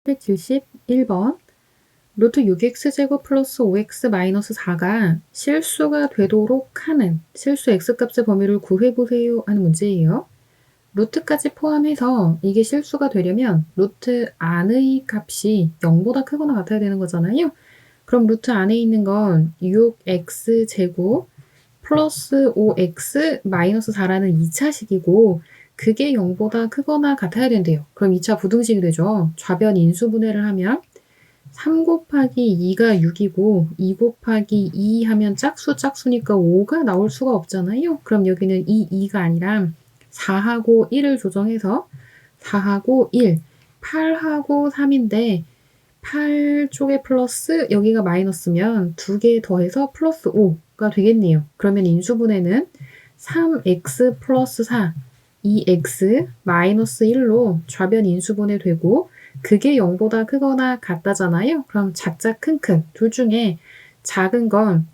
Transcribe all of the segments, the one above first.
771번 루트 6x제곱 플러스 5x 마이너스 4가 실수가 되도록 하는 실수 x값의 범위를 구해보세요 하는 문제예요. 루트까지 포함해서 이게 실수가 되려면 루트 안의 값이 0보다 크거나 같아야 되는 거잖아요. 그럼 루트 안에 있는 건 6x제곱 플러스 5x 마이너스 4라는 2차식이고 그게 0보다 크거나 같아야 된대요. 그럼 2차 부등식이 되죠. 좌변 인수분해를 하면 3 곱하기 2가 6이고 2 곱하기 2 하면 짝수니까 5가 나올 수가 없잖아요. 그럼 여기는 2가 아니라 4하고 1을 조정해서 4하고 1, 8하고 3인데 8쪽에 플러스 여기가 마이너스면 2개 더해서 플러스 5가 되겠네요. 그러면 인수분해는 3x 플러스 4, 2x 마이너스 1로 좌변 인수분해 되고 그게 0보다 크거나 같다잖아요. 그럼 작자 큰큰 둘 중에 작은 건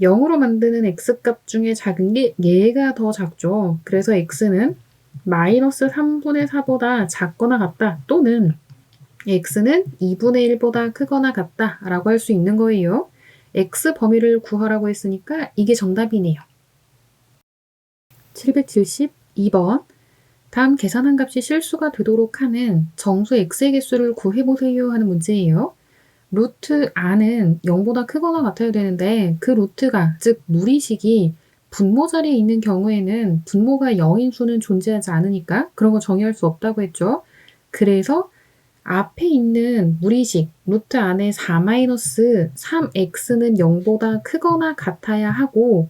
0으로 만드는 x값 중에 작은 게 얘가 더 작죠. 그래서 x는 마이너스 3분의 4보다 작거나 같다 또는 x는 2분의 1보다 크거나 같다 라고 할 수 있는 거예요. x 범위를 구하라고 했으니까 이게 정답이네요. 772번 다음 계산한 값이 실수가 되도록 하는 정수 x의 개수를 구해보세요 하는 문제예요. 루트 안은 0보다 크거나 같아야 되는데 그 루트가 즉 무리식이 분모 자리에 있는 경우에는 분모가 0인 수는 존재하지 않으니까 그런 거 정의할 수 없다고 했죠. 그래서 앞에 있는 무리식 루트 안에 4-3x는 0보다 크거나 같아야 하고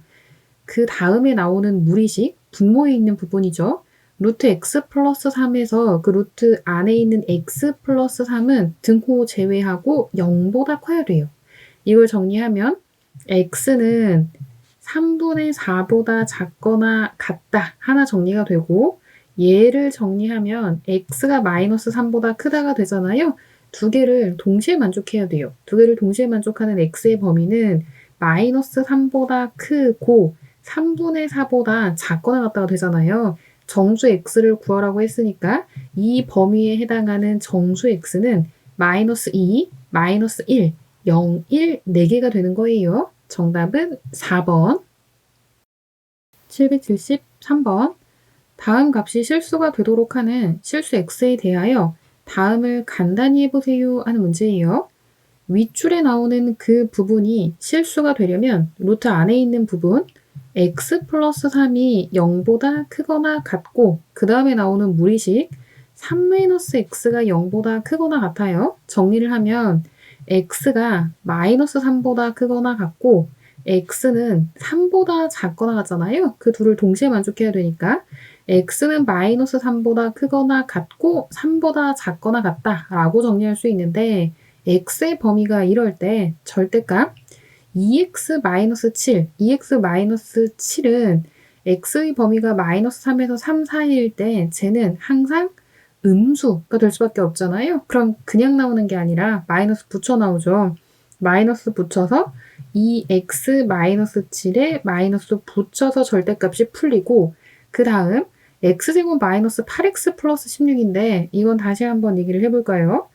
그 다음에 나오는 무리식 분모에 있는 부분이죠. 루트 x 플러스 3에서 그 루트 안에 있는 x 플러스 3은 등호 제외하고 0보다 커야 돼요. 이걸 정리하면 x는 3분의 4보다 작거나 같다 하나 정리가 되고 얘를 정리하면 x가 마이너스 3보다 크다가 되잖아요. 두 개를 동시에 만족해야 돼요. 두 개를 동시에 만족하는 x의 범위는 마이너스 3보다 크고 3분의 4보다 작거나 같다가 되잖아요. 정수 x를 구하라고 했으니까 이 범위에 해당하는 정수 x는 마이너스 2, 마이너스 1, 0, 1, 4개가 되는 거예요. 정답은 4번. 773번 다음 값이 실수가 되도록 하는 실수 x에 대하여 다음을 간단히 해보세요 하는 문제예요. 윗줄에 나오는 그 부분이 실수가 되려면 루트 안에 있는 부분 x 플러스 3이 0보다 크거나 같고 그 다음에 나오는 무리식 3-x가 0보다 크거나 같아요. 정리를 하면 x가 마이너스 3보다 크거나 같고 x는 3보다 작거나 같잖아요. 그 둘을 동시에 만족해야 되니까 x는 마이너스 3보다 크거나 같고 3보다 작거나 같다라고 정리할 수 있는데 x의 범위가 이럴 때 절대값 2x-7, 2x-7은 x의 범위가 마이너스 3에서 3 사이일 때 쟤는 항상 음수가 될 수밖에 없잖아요. 그럼 그냥 나오는 게 아니라 마이너스 붙여 나오죠. 마이너스 붙여서 2x-7에 마이너스 붙여서 절대값이 풀리고 그 다음 x제곱 마이너스 8x 플러스 16인데 이건 다시 한번 얘기를 해볼까요?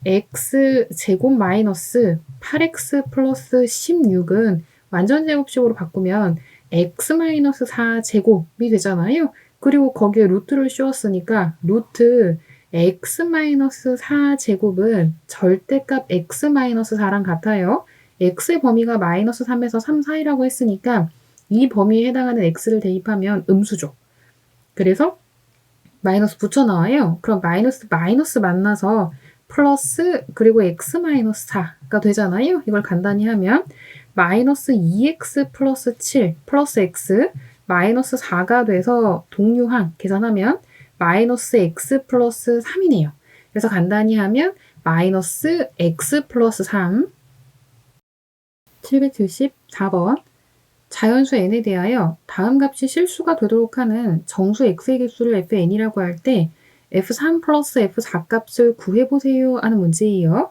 x제곱 마이너스 8x 플러스 16은 완전제곱식으로 바꾸면 x 마이너스 4제곱이 되잖아요. 그리고 거기에 루트를 씌웠으니까 루트 x 마이너스 4제곱은 절대값 x 마이너스 4랑 같아요. x의 범위가 마이너스 3에서 3 사이라고 했으니까 이 범위에 해당하는 x를 대입하면 음수죠. 그래서 마이너스 붙여 나와요. 그럼 마이너스 만나서 플러스 그리고 x 마이너스 4가 되잖아요. 이걸 간단히 하면 마이너스 2x 플러스 7 플러스 x 마이너스 4가 돼서 동류항 계산하면 마이너스 x 플러스 3이네요. 그래서 간단히 하면 마이너스 x 플러스 3 774번 자연수 n에 대하여 다음 값이 실수가 되도록 하는 정수 x의 개수를 fn이라고 할 때 f3 플러스 f4 값을 구해보세요 하는 문제예요.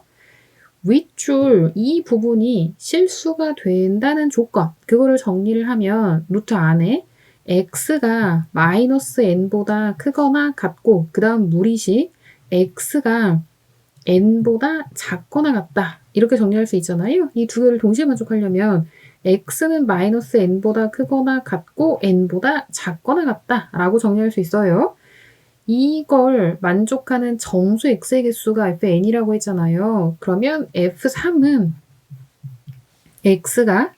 윗줄 이 부분이 실수가 된다는 조건 그거를 정리를 하면 루트 안에 x가 마이너스 n보다 크거나 같고 그 다음 무리식 x가 n보다 작거나 같다. 이렇게 정리할 수 있잖아요. 이 두 개를 동시에 만족하려면 x는 마이너스 n보다 크거나 같고 n보다 작거나 같다 라고 정리할 수 있어요. 이걸 만족하는 정수 x의 개수가 fn이라고 했잖아요. 그러면 f3은 x가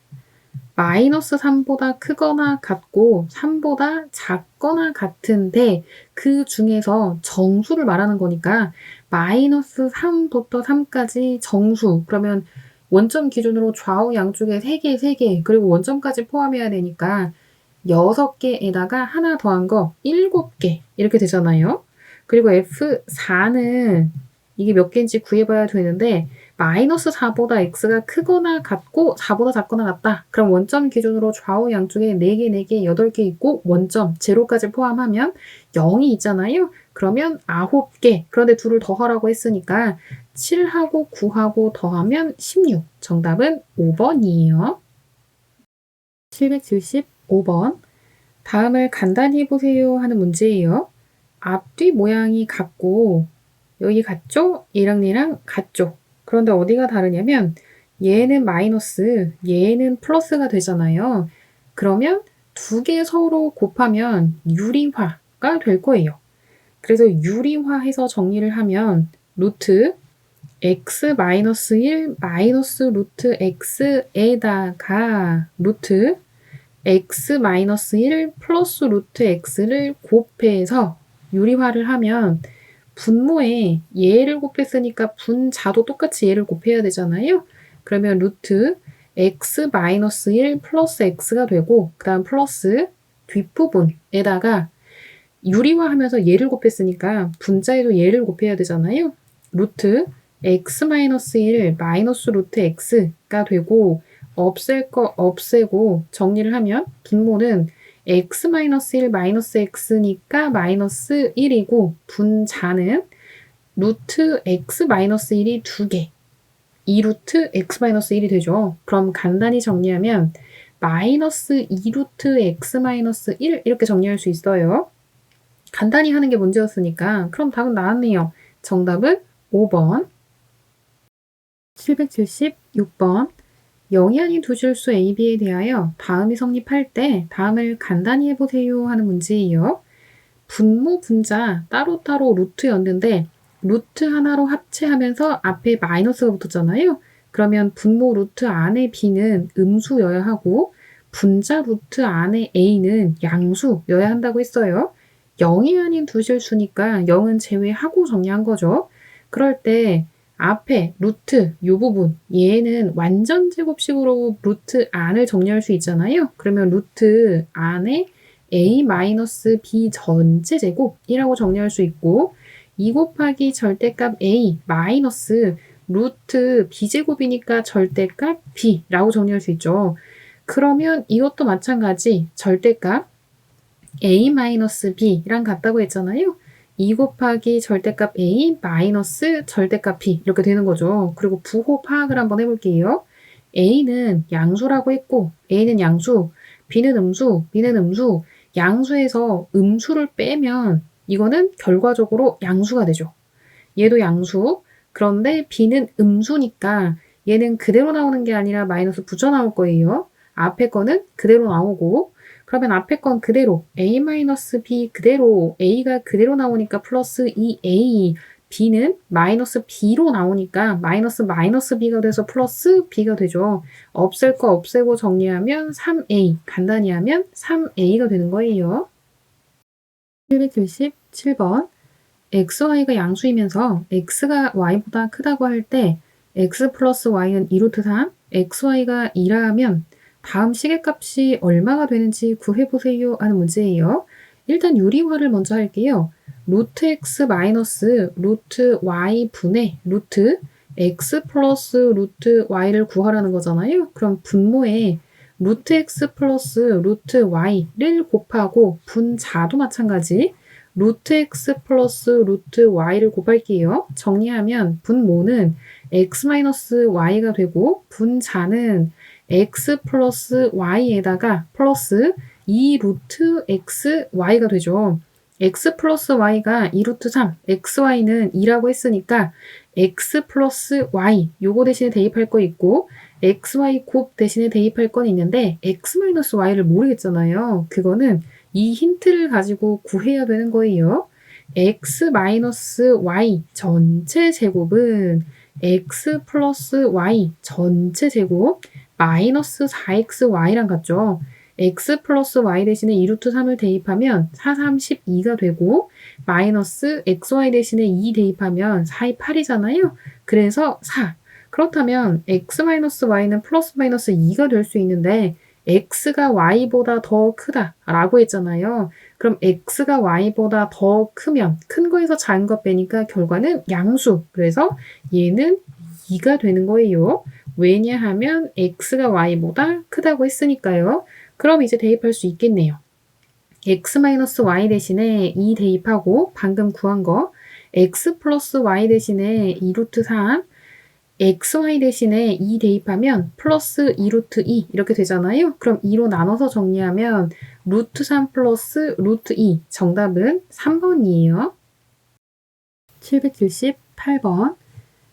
마이너스 3보다 크거나 같고 3보다 작거나 같은데 그 중에서 정수를 말하는 거니까 마이너스 3부터 3까지 정수. 그러면 원점 기준으로 좌우 양쪽에 3개, 3개, 그리고 원점까지 포함해야 되니까 6개에다가 하나 더한 거 7개 이렇게 되잖아요. 그리고 F4는 이게 몇 개인지 구해봐야 되는데 마이너스 4보다 x가 크거나 같고 4보다 작거나 같다. 그럼 원점 기준으로 좌우 양쪽에 4개, 4개, 8개 있고 원점, 제로까지 포함하면 0이 있잖아요. 그러면 9개. 그런데 둘을 더하라고 했으니까 7하고 9하고 더하면 16. 정답은 5번이에요. 775번. 다음을 간단히 해보세요 하는 문제예요. 앞뒤 모양이 같고 여기 같죠? 얘랑 얘랑 같죠? 그런데 어디가 다르냐면 얘는 마이너스, 얘는 플러스가 되잖아요. 그러면 두 개 서로 곱하면 유리화가 될 거예요. 그래서 유리화해서 정리를 하면 루트 x 마이너스 1 마이너스 루트 x에다가 루트 x 마이너스 1 플러스 루트 x를 곱해서 유리화를 하면 분모에 얘를 곱했으니까 분자도 똑같이 얘를 곱해야 되잖아요. 그러면 루트 x 마이너스 1 플러스 x가 되고 그 다음 플러스 뒷부분에다가 유리화하면서 얘를 곱했으니까 분자에도 얘를 곱해야 되잖아요. 루트 x 마이너스 1 마이너스 루트 x가 되고 없앨 거 없애고 정리를 하면 분모는 x 마이너스 1 마이너스 x니까 마이너스 1이고 분자는 루트 x 마이너스 1이 2개 2루트 x 마이너스 1이 되죠. 그럼 간단히 정리하면 마이너스 2루트 x 마이너스 1 이렇게 정리할 수 있어요. 간단히 하는 게 문제였으니까 그럼 답은 나왔네요. 정답은 5번. 776번. 0이 아닌 두 실수 A, B에 대하여 다음이 성립할 때 다음을 간단히 해보세요 하는 문제예요. 분모, 분자 따로따로 루트였는데 루트 하나로 합체하면서 앞에 마이너스가 붙었잖아요. 그러면 분모 루트 안에 B는 음수여야 하고 분자 루트 안에 A는 양수여야 한다고 했어요. 0이 아닌 두 실수니까 0은 제외하고 정리한 거죠. 그럴 때 앞에 루트 이 부분 얘는 완전 제곱식으로 루트 안을 정리할 수 있잖아요. 그러면 루트 안에 a-b 전체 제곱이라고 정리할 수 있고 2 곱하기 절대값 a 마이너스 루트 b제곱이니까 절대값 b라고 정리할 수 있죠. 그러면 이것도 마찬가지 절대값 a-b랑 같다고 했잖아요. 2 곱하기 절대값 a 마이너스 절대값 b 이렇게 되는 거죠. 그리고 부호 파악을 한번 해볼게요. a는 양수라고 했고 a는 양수, b는 음수, b는 음수, 양수에서 음수를 빼면 이거는 결과적으로 양수가 되죠. 얘도 양수. 그런데 b는 음수니까 얘는 그대로 나오는 게 아니라 마이너스 붙여 나올 거예요. 앞에 거는 그대로 나오고 그러면 앞에 건 그대로 a-b 그대로 a가 그대로 나오니까 플러스 2a b는 마이너스 b로 나오니까 마이너스 b가 돼서 플러스 b가 되죠. 없앨 거 없애고 정리하면 3a 간단히 하면 3a가 되는 거예요. 777번 x, y가 양수이면서 x가 y보다 크다고 할 때 x 플러스 y는 2루트 3, x, y가 2라면 다음 시계값이 얼마가 되는지 구해보세요 하는 문제예요. 일단 유리화를 먼저 할게요. 루트 x 마이너스 루트 y 분의 루트 x 플러스 루트 y를 구하라는 거잖아요. 그럼 분모에 루트 x 플러스 루트 y를 곱하고 분자도 마찬가지 루트 x 플러스 루트 y를 곱할게요. 정리하면 분모는 x 마이너스 y가 되고 분자는 x 플러스 y에다가 플러스 2 루트 x y가 되죠. x 플러스 y가 2루트 3, xy는 2라고 했으니까 x 플러스 y 요거 대신에 대입할 거 있고 xy 곱 대신에 대입할 건 있는데 x 마이너스 y를 모르겠잖아요. 그거는 이 힌트를 가지고 구해야 되는 거예요. x 마이너스 y 전체 제곱은 x 플러스 y 전체 제곱 마이너스 4xy랑 같죠. x 플러스 y 대신에 2루트 3을 대입하면 4, 3, 12가 되고 마이너스 xy 대신에 2 대입하면 4, 2, 8이잖아요. 그래서 4. 그렇다면 x 마이너스 y는 플러스 마이너스 2가 될 수 있는데 x가 y보다 더 크다라고 했잖아요. 그럼 x가 y보다 더 크면 큰 거에서 작은 거 빼니까 결과는 양수. 그래서 얘는 2가 되는 거예요. 왜냐하면 x가 y보다 크다고 했으니까요. 그럼 이제 대입할 수 있겠네요. x-y 대신에 2 대입하고 방금 구한 거 x 플러스 y 대신에 2루트 3 xy 대신에 2 대입하면 플러스 2루트 2 이렇게 되잖아요. 그럼 2로 나눠서 정리하면 루트 3 플러스 루트 2 정답은 3번이에요. 778번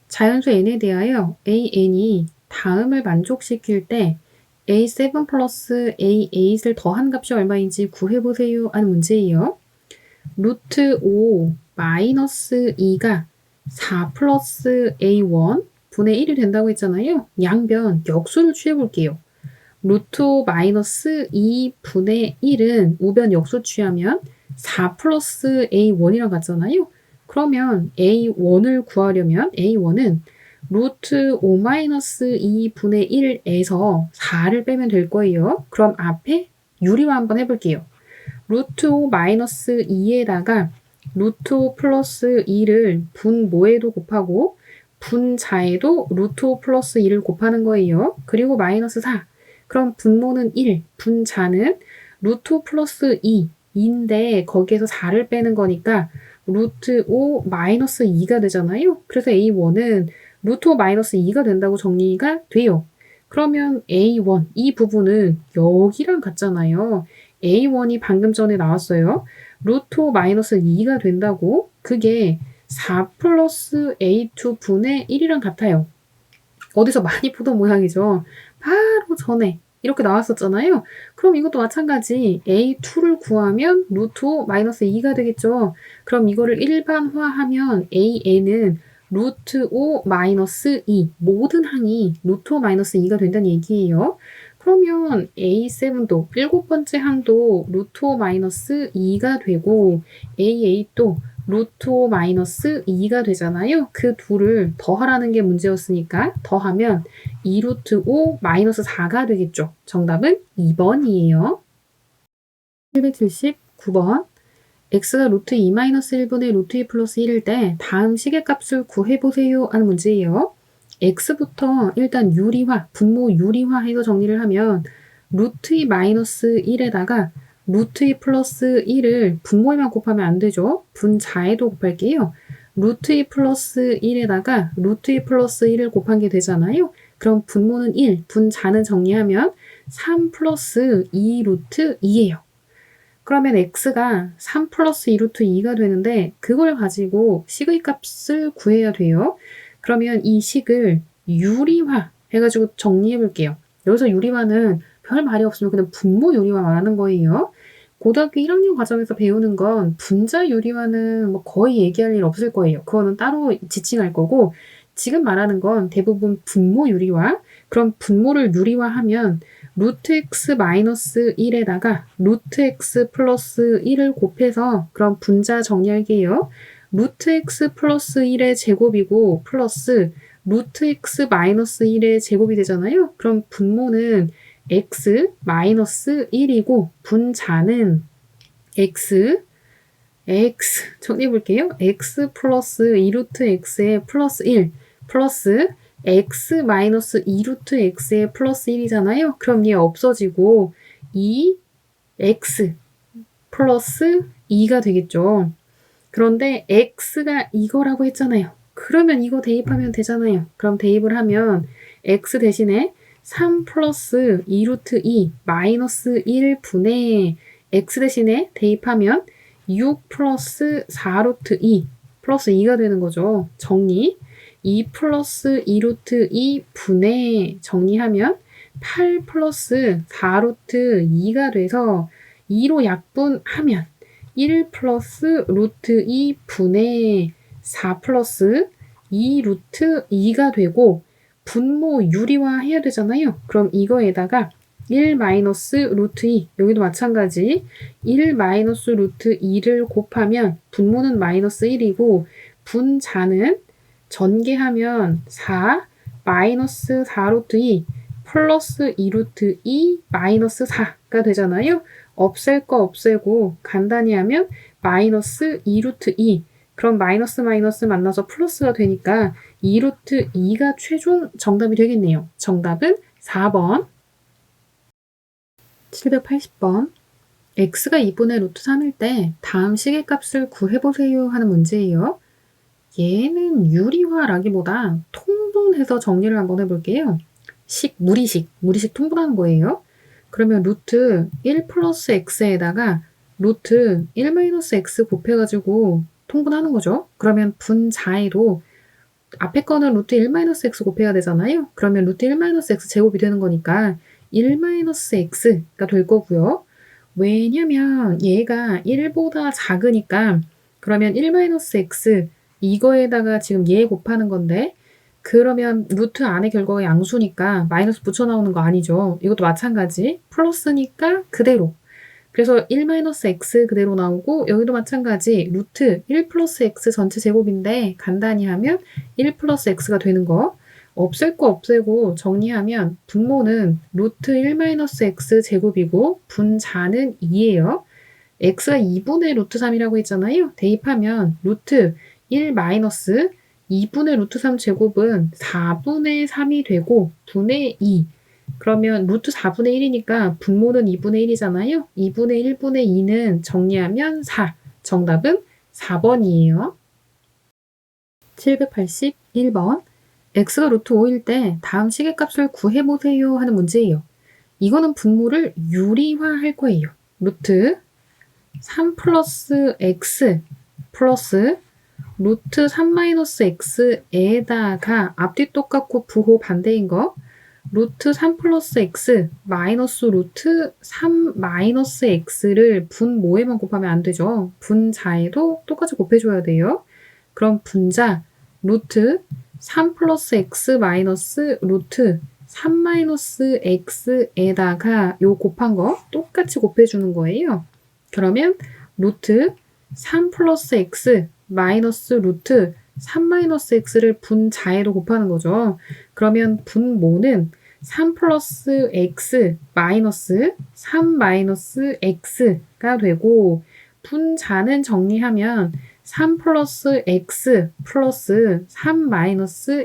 자연수 n에 대하여 an이 다음을 만족시킬 때 a7 플러스 a8을 더한 값이 얼마인지 구해보세요 하는 문제예요. 루트 5 마이너스 2가 4 플러스 a1 분의 1이 된다고 했잖아요. 양변 역수를 취해볼게요. 루트 5 마이너스 2 분의 1은 우변 역수 취하면 4 플러스 a1이랑 같잖아요. 그러면 a1을 구하려면 a1은 루트 5 마이너스 2 분의 1에서 4를 빼면 될 거예요. 그럼 앞에 유리화 한번 해볼게요. 루트 5 마이너스 2에다가 루트 5 플러스 2를 분모에도 곱하고 분자에도 루트 5 플러스 2를 곱하는 거예요. 그리고 마이너스 4. 그럼 분모는 1, 분자는 루트 5 플러스 2인데 거기에서 4를 빼는 거니까 루트 5 마이너스 2가 되잖아요. 그래서 A1은 루트 5 마이너스 2가 된다고 정리가 돼요. 그러면 A1, 이 부분은 여기랑 같잖아요. A1이 방금 전에 나왔어요. 루트 5 마이너스 2가 된다고 그게 4 플러스 A2 분의 1이랑 같아요. 어디서 많이 보던 모양이죠. 바로 전에 이렇게 나왔었잖아요. 그럼 이것도 마찬가지 A2를 구하면 루트 5 마이너스 2가 되겠죠. 그럼 이거를 일반화하면 AN은 루트 5 마이너스 2 모든 항이 루트 5 마이너스 2가 된다는 얘기예요. 그러면 A7도 7번째 항도 루트 5 마이너스 2가 되고 A8도 루트 5 마이너스 2가 되잖아요. 그 둘을 더하라는 게 문제였으니까 더하면 2루트 5 마이너스 4가 되겠죠. 정답은 2번이에요. 779번 x가 루트 2 마이너스 1분의 루트 2 플러스 1일 때 다음 시계값을 구해보세요 하는 문제예요. x부터 일단 유리화, 분모 유리화해서 정리를 하면 루트 2 마이너스 1에다가 루트 2 플러스 1을 분모에만 곱하면 안 되죠. 분자에도 곱할게요. 루트 2 플러스 1에다가 루트 2 플러스 1을 곱한 게 되잖아요. 그럼 분모는 1, 분자는 정리하면 3 플러스 2 루트 2예요. 그러면 x가 3 플러스 2 루트 2가 되는데 그걸 가지고 식의 값을 구해야 돼요. 그러면 이 식을 유리화 해가지고 정리해 볼게요. 여기서 유리화는 별 말이 없으면 그냥 분모 유리화 말하는 거예요. 고등학교 1학년 과정에서 배우는 건 분자 유리화는 뭐 거의 얘기할 일 없을 거예요. 그거는 따로 지칭할 거고 지금 말하는 건 대부분 분모 유리화. 그럼 분모를 유리화하면 루트 x 마이너스 1에다가 루트 x 플러스 1을 곱해서 그럼 분자 정리할게요. 루트 x 플러스 1의 제곱이고 플러스 루트 x 마이너스 1의 제곱이 되잖아요. 그럼 분모는 x 마이너스 1이고 분자는 x 정리해 볼게요. x 플러스 2루트 x의 플러스 1 플러스 x 마이너스 2루트 x의 플러스 1이잖아요. 그럼 얘 없어지고 2x 플러스 2가 되겠죠. 그런데 x가 이거라고 했잖아요. 그러면 이거 대입하면 되잖아요. 그럼 대입을 하면 x 대신에 3 플러스 2루트 2 마이너스 1 분의 x 대신에 대입하면 6 플러스 4 루트 2 플러스 2가 되는 거죠. 정리. 2 플러스 2 루트 2 분의 정리하면 8 플러스 4 루트 2가 돼서 2로 약분하면 1 플러스 루트 2 분의 4 플러스 2 루트 2가 되고 분모 유리화 해야 되잖아요. 그럼 이거에다가 1 마이너스 루트 2 여기도 마찬가지 1 마이너스 루트 2를 곱하면 분모는 마이너스 1이고 분자는 전개하면 4 마이너스 4 루트 2 플러스 2 루트 2 마이너스 4가 되잖아요. 없앨 거 없애고 간단히 하면 마이너스 2 루트 2 그럼 마이너스 마이너스 만나서 플러스가 되니까 2 루트 2가 최종 정답이 되겠네요. 정답은 4번. 780번. x가 2분의 루트 3일 때 다음 시계값을 구해보세요 하는 문제예요. 얘는 유리화라기보다 통분해서 정리를 한번 해볼게요. 무리식 통분하는 거예요. 그러면 루트 1 플러스 x에다가 루트 1 마이너스 x 곱해가지고 통분하는 거죠. 그러면 분자에도 앞에 거는 루트 1 마이너스 x 곱해야 되잖아요. 그러면 루트 1 마이너스 x 제곱이 되는 거니까 1 마이너스 x가 될 거고요. 왜냐면 얘가 1보다 작으니까 그러면 1 마이너스 x 이거에다가 지금 얘 곱하는 건데 그러면 루트 안에 결과가 양수니까 마이너스 붙여 나오는 거 아니죠. 이것도 마찬가지. 플러스니까 그대로. 그래서 1 마이너스 x 그대로 나오고 여기도 마찬가지. 루트 1 플러스 x 전체 제곱인데 간단히 하면 1 플러스 x가 되는 거. 없앨 거 없애고 정리하면 분모는 루트 1 마이너스 x 제곱이고 분자는 2예요. x가 2분의 루트 3이라고 했잖아요. 대입하면 루트 1 마이너스 2분의 루트 3 제곱은 4분의 3이 되고 분의 2. 그러면 루트 4분의 1이니까 분모는 2분의 1이잖아요. 2분의 1분의 2는 정리하면 4. 정답은 4번이에요. 781번. x가 루트 5일 때 다음 시계값을 구해보세요 하는 문제예요. 이거는 분모를 유리화할 거예요. 루트 3 플러스 x 플러스 루트 3 마이너스 x에다가 앞뒤 똑같고 부호 반대인 거 루트 3 플러스 x 마이너스 루트 3 마이너스 x를 분모에만 곱하면 안 되죠. 분자에도 똑같이 곱해줘야 돼요. 그럼 분자 루트 3 플러스 x 마이너스 루트 3 마이너스 x에다가 요 곱한 거 똑같이 곱해주는 거예요. 그러면 루트 3 플러스 x 마이너스 루트 3 마이너스 x를 분자에로 곱하는 거죠. 그러면 분모는 3 플러스 x 마이너스 3 마이너스 x가 되고 분자는 정리하면 3 플러스 x 플러스 3 마이너스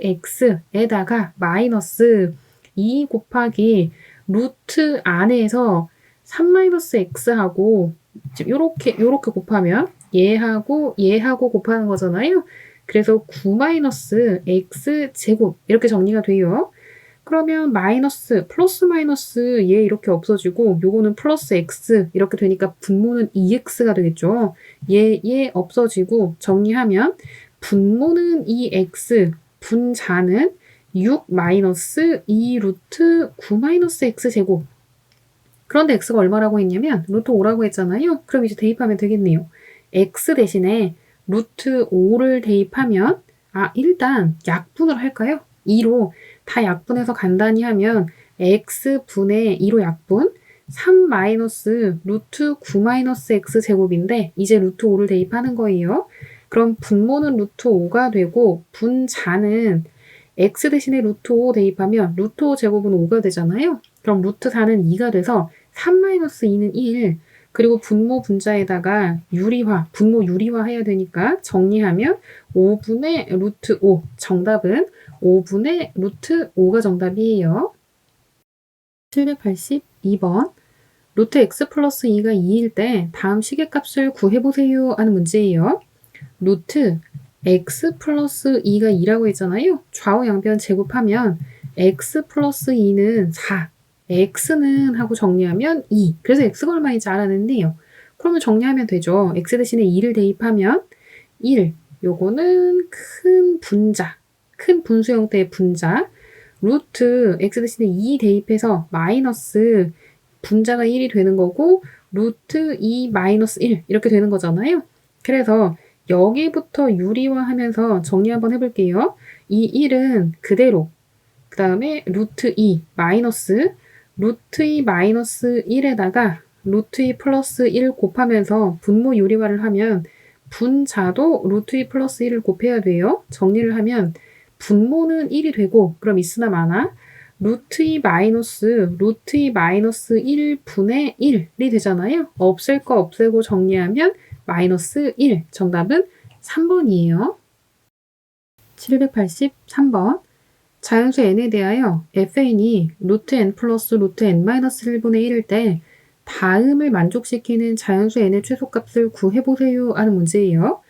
x에다가 마이너스 2 곱하기 루트 안에서 3 마이너스 x하고 요렇게 곱하면 얘하고 곱하는 거잖아요. 그래서 9 마이너스 x 제곱 이렇게 정리가 돼요. 그러면 마이너스 플러스 마이너스 얘 이렇게 없어지고 요거는 플러스 x 이렇게 되니까 분모는 2x가 되겠죠. 얘 없어지고 정리하면 분모는 2x 분자는 6 마이너스 2 루트 9 마이너스 x 제곱. 그런데 x가 얼마라고 했냐면 루트 5라고 했잖아요. 그럼 이제 대입하면 되겠네요. x 대신에 루트 5를 대입하면 일단 약분을 할까요? 2로 다 약분해서 간단히 하면 x분의 2로 약분 3 마이너스 루트 9 마이너스 x 제곱인데 이제 루트 5를 대입하는 거예요. 그럼 분모는 루트 5가 되고 분자는 x 대신에 루트 5 대입하면 루트 5 제곱은 5가 되잖아요. 그럼 루트 4는 2가 돼서 3 마이너스 2는 1 그리고 분모 분자에다가 분모 유리화 해야 되니까 정리하면 5분의 루트 5 정답은 5분의 루트 5가 정답이에요. 782번 루트 x 플러스 2가 2일 때 다음 시계값을 구해보세요 하는 문제예요. 루트 x 플러스 2가 2라고 했잖아요. 좌우 양변 제곱하면 x 플러스 2는 4 x는 하고 정리하면 2. 그래서 x가 얼마인지 알아냈네요. 그러면 정리하면 되죠. x 대신에 2를 대입하면 1, 요거는 큰 분자, 큰 분수 형태의 분자, 루트 x 대신에 2 대입해서 마이너스 분자가 1이 되는 거고 루트 2 마이너스 1 이렇게 되는 거잖아요. 그래서 여기부터 유리화하면서 정리 한번 해볼게요. 이 1은 그대로 그 다음에 루트 2 마이너스 루트 2 마이너스 1에다가 루트 2 플러스 1 곱하면서 분모 유리화를 하면 분자도 루트 2 플러스 1을 곱해야 돼요. 정리를 하면 분모는 1이 되고 그럼 있으나 마나 루트 2 마이너스 루트 2 마이너스 1분의 1이 되잖아요. 없앨 거 없애고 정리하면 마이너스 1. 정답은 3번이에요. 783번. 자연수 n에 대하여 fn이 루트 n 플러스 루트 n 마이너스 1분의 1일 때 다음을 만족시키는 자연수 n의 최소값을 구해보세요 하는 문제예요.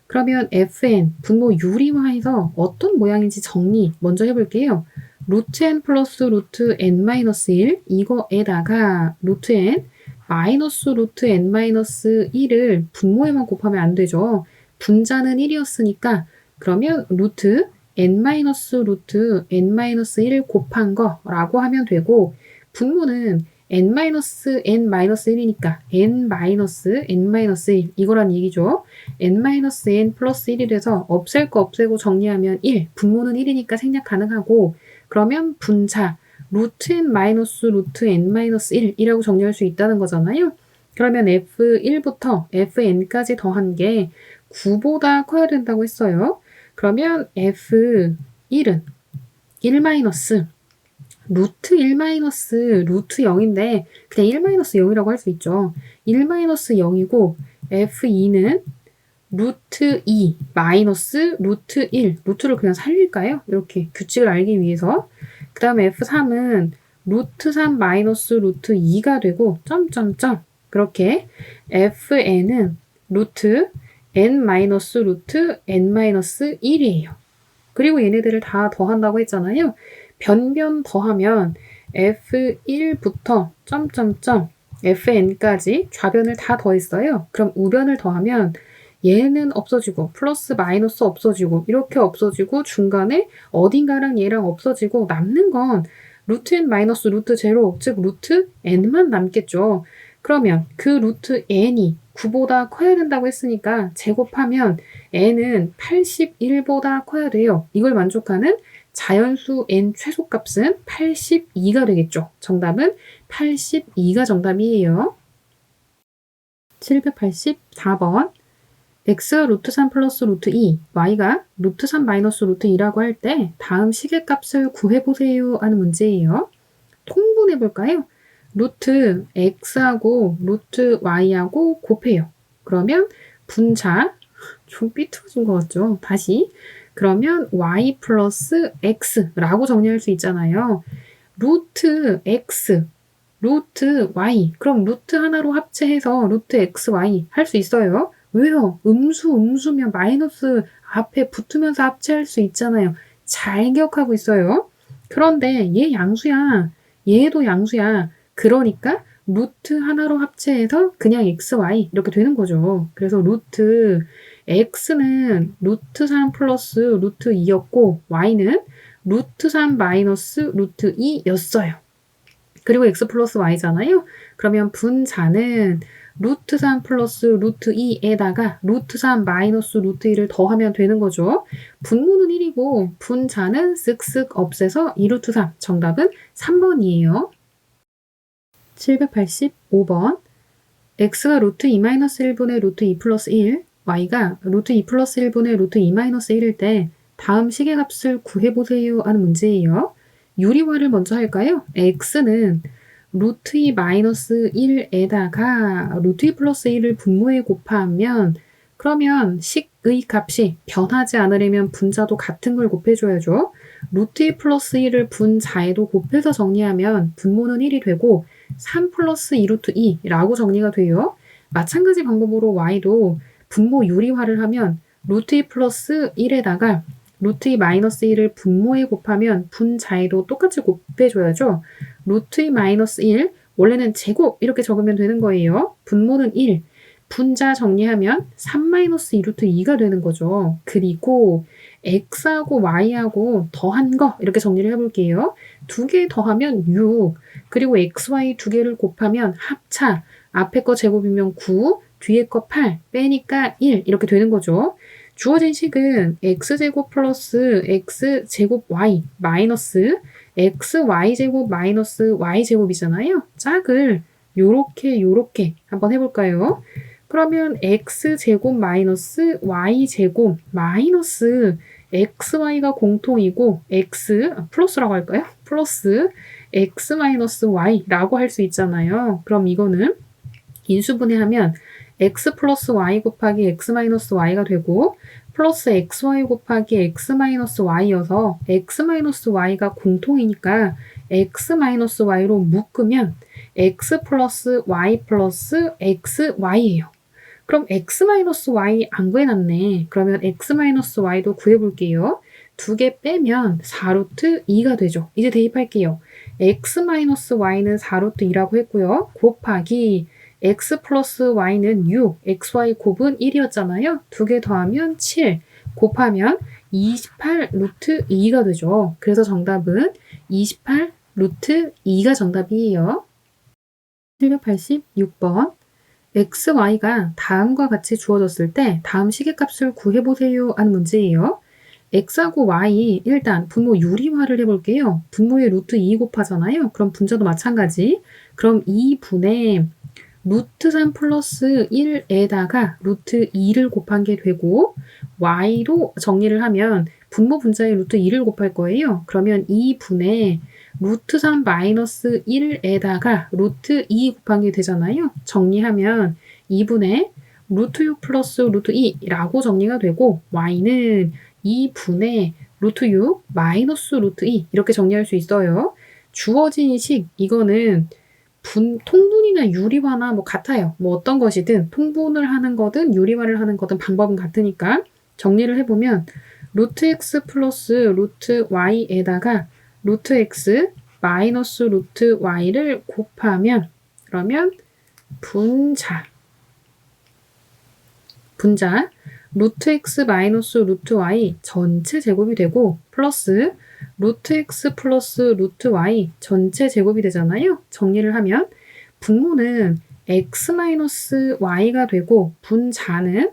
그러면 fn 분모 유리화해서 어떤 모양인지 정리 먼저 해볼게요. 루트 n 플러스 루트 n 마이너스 1 이거에다가 루트 n 마이너스 루트 n 마이너스 1을 분모에만 곱하면 안 되죠. 분자는 1이었으니까 그러면 루트 n 마이너스 루트 n 마이너스 1 곱한 거라고 하면 되고 분모는 n 마이너스 n 마이너스 1이니까 n 마이너스 n 마이너스 1 이거란 얘기죠. n 마이너스 n 플러스 1이 돼서 없앨 거 없애고 정리하면 1 분모는 1이니까 생략 가능하고 그러면 분자 루트 n 마이너스 루트 n 마이너스 1이라고 정리할 수 있다는 거잖아요. 그러면 f1부터 fn까지 더한 게 9보다 커야 된다고 했어요. 그러면 f1은 1 마이너스 루트 1 마이너스 루트 0인데 그냥 1 마이너스 0이라고 할 수 있죠. 1 마이너스 0이고 f2는 루트 2 마이너스 루트 1 루트를 그냥 살릴까요? 이렇게 규칙을 알기 위해서 그 다음에 f3은 루트 3 마이너스 루트 2가 되고 점점점 그렇게 fn은 루트 n 마이너스 루트 n 마이너스 1이에요. 그리고 얘네들을 다 더한다고 했잖아요. 변변 더하면 f1부터 점점점 fn까지 좌변을 다 더했어요. 그럼 우변을 더하면 얘는 없어지고 플러스 마이너스 없어지고 이렇게 없어지고 중간에 어딘가랑 얘랑 없어지고 남는 건 루트 n 마이너스 루트 제로 즉 루트 n만 남겠죠. 그러면 그 루트 n이 9보다 커야 된다고 했으니까 제곱하면 n은 81보다 커야 돼요. 이걸 만족하는 자연수 n 최소값은 82가 되겠죠. 정답은 82가 정답이에요. 784번 x가 루트 3 플러스 루트 2, y가 루트 3 마이너스 루트 2라고 할 때 다음 식의 값을 구해보세요 하는 문제예요. 통분해볼까요? 루트 x하고 루트 y하고 곱해요. 그러면 분자, 좀 삐뚤어진 것 같죠? 다시. 그러면 y 플러스 x라고 정리할 수 있잖아요. 루트 x, 루트 y. 그럼 루트 하나로 합체해서 루트 x, y 할 수 있어요. 왜요? 음수면 마이너스 앞에 붙으면서 합체할 수 있잖아요. 잘 기억하고 있어요. 그런데 얘 양수야. 얘도 양수야. 그러니까 루트 하나로 합체해서 그냥 x, y 이렇게 되는 거죠. 그래서 루트 x는 루트 3 플러스 루트 2였고 y는 루트 3 마이너스 루트 2였어요. 그리고 x 플러스 y잖아요. 그러면 분자는 루트 3 플러스 루트 2에다가 루트 3 마이너스 루트 2를 더하면 되는 거죠. 분모는 1이고 분자는 쓱쓱 없애서 2루트 3. 정답은 3번이에요. 785번 x가 루트 2-1분의 루트 2 플러스 1, y가 루트 2 플러스 1분의 루트 2 마이너스 1일 때 다음 식의값을 구해보세요 하는 문제예요. 유리화를 먼저 할까요? x는 루트 2 마이너스 1에다가 루트 2 플러스 1을 분모에 곱하면 그러면 식의 값이 변하지 않으려면 분자도 같은 걸 곱해줘야죠. 루트 2 플러스 1을 분자에도 곱해서 정리하면 분모는 1이 되고 3 플러스 2루트 2라고 정리가 돼요. 마찬가지 방법으로 y도 분모 유리화를 하면 루트 2 플러스 1에다가 루트 2 마이너스 1을 분모에 곱하면 분자에도 똑같이 곱해줘야죠. 루트 2 마이너스 1, 원래는 제곱 이렇게 적으면 되는 거예요. 분모는 1. 분자 정리하면 3-2 루트 2가 되는 거죠. 그리고 x하고 y하고 더한 거 이렇게 정리를 해볼게요. 2개 더하면 6, 그리고 xy 2개를 곱하면 합차, 앞에 거 제곱이면 9, 뒤에 거 8, 빼니까 1 이렇게 되는 거죠. 주어진 식은 x제곱 플러스 x제곱 y 마이너스 xy제곱 마이너스 y제곱이잖아요. 짝을 요렇게 한번 해볼까요? 그러면 x제곱 마이너스 y제곱 마이너스 xy가 공통이고 플러스라고 할까요? 플러스 x 마이너스 y라고 할 수 있잖아요. 그럼 이거는 인수분해하면 x 플러스 y 곱하기 x 마이너스 y가 되고 플러스 xy 곱하기 x 마이너스 y여서 x 마이너스 y가 공통이니까 x 마이너스 y로 묶으면 x 플러스 y 플러스 xy예요. 그럼 x 마이너스 y 안 구해놨네. 그러면 x 마이너스 y도 구해볼게요. 2개 빼면 4루트 2가 되죠. 이제 대입할게요. x 마이너스 y는 4루트 2라고 했고요. 곱하기 x 플러스 y는 6, xy 곱은 1이었잖아요. 2개 더하면 7, 곱하면 28 루트 2가 되죠. 그래서 정답은 28 루트 2가 정답이에요. 786번. x, y가 다음과 같이 주어졌을 때 다음 시계값을 구해보세요 하는 문제예요. x하고 y 일단 분모 유리화를 해볼게요. 분모에 루트 2 곱하잖아요. 그럼 분자도 마찬가지. 그럼 2분의 루트 3 플러스 1에다가 루트 2를 곱한 게 되고 y로 정리를 하면 분모 분자에 루트 2를 곱할 거예요. 그러면 2분의 루트 3 마이너스 1에다가 루트 2 곱한 게 되잖아요. 정리하면 2분의 루트 6 플러스 루트 2라고 정리가 되고 y는 2분의 루트 6 마이너스 루트 2 이렇게 정리할 수 있어요. 주어진 식 이거는 통분이나 유리화나 뭐 같아요. 뭐 어떤 것이든 통분을 하는 거든 유리화를 하는 거든 방법은 같으니까 정리를 해보면 루트 x 플러스 루트 y에다가 루트 x 마이너스 루트 y를 곱하면 그러면 분자 루트 x 마이너스 루트 y 전체 제곱이 되고 플러스 루트 x 플러스 루트 y 전체 제곱이 되잖아요. 정리를 하면 분모는 x 마이너스 y가 되고 분자는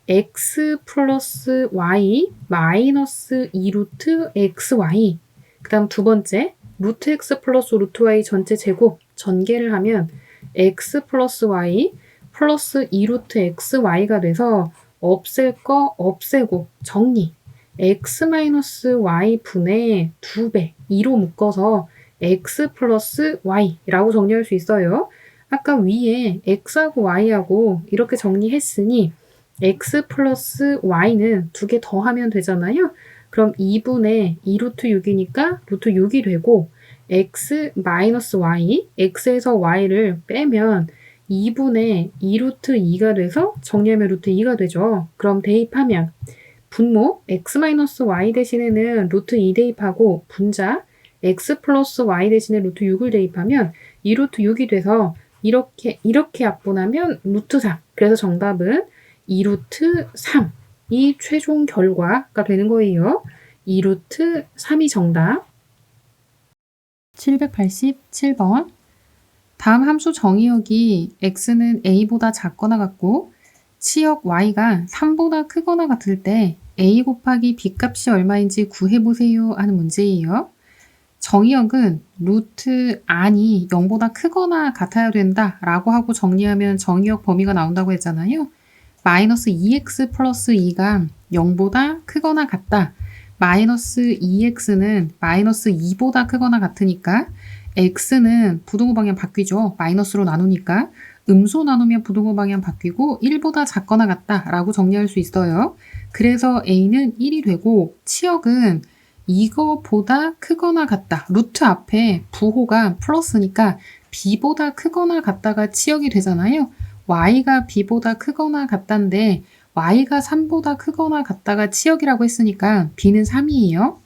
x 플러스 y 마이너스 2루트 xy. 그 다음 두 번째 루트 x 플러스 루트 y 전체 제곱 전개를 하면 x 플러스 y 플러스 2루트 xy가 돼서 없앨 거 없애고 정리. x 마이너스 y 분의 2배 2로 묶어서 x 플러스 y라고 정리할 수 있어요. 아까 위에 x하고 y하고 이렇게 정리했으니 x 플러스 y는 2개 더하면 되잖아요. 그럼 2분의 2루트 6이니까 루트 6이 되고 x 마이너스 y, x에서 y를 빼면 2분의 2루트 2가 돼서 정리하면 루트 2가 되죠. 그럼 대입하면 분모 x 마이너스 y 대신에는 루트 2 대입하고 분자 x 플러스 y 대신에 루트 6을 대입하면 2루트 6이 돼서 이렇게 합분하면 루트 3. 그래서 정답은 2루트 3이 최종 결과가 되는 거예요. 2루트 3이 정답. 787번. 다음 함수 정의역이 x는 a보다 작거나 같고 치역 y가 3보다 크거나 같을 때 a 곱하기 b 값이 얼마인지 구해보세요 하는 문제예요. 정의역은 루트 안이 0보다 크거나 같아야 된다 라고 하고 정리하면 정의역 범위가 나온다고 했잖아요. 마이너스 2x 플러스 2가 0보다 크거나 같다. 마이너스 2x는 마이너스 2보다 크거나 같으니까 x는 부등호 방향 바뀌죠. 마이너스로 나누니까 음수 나누면 부등호 방향 바뀌고 1보다 작거나 같다 라고 정리할 수 있어요. 그래서 a는 1이 되고 치역은 이거보다 크거나 같다. 루트 앞에 부호가 플러스니까 b보다 크거나 같다가 치역이 되잖아요. y가 b보다 크거나 같다인데 y가 3보다 크거나 같다가 치역이라고 했으니까 b는 3이에요.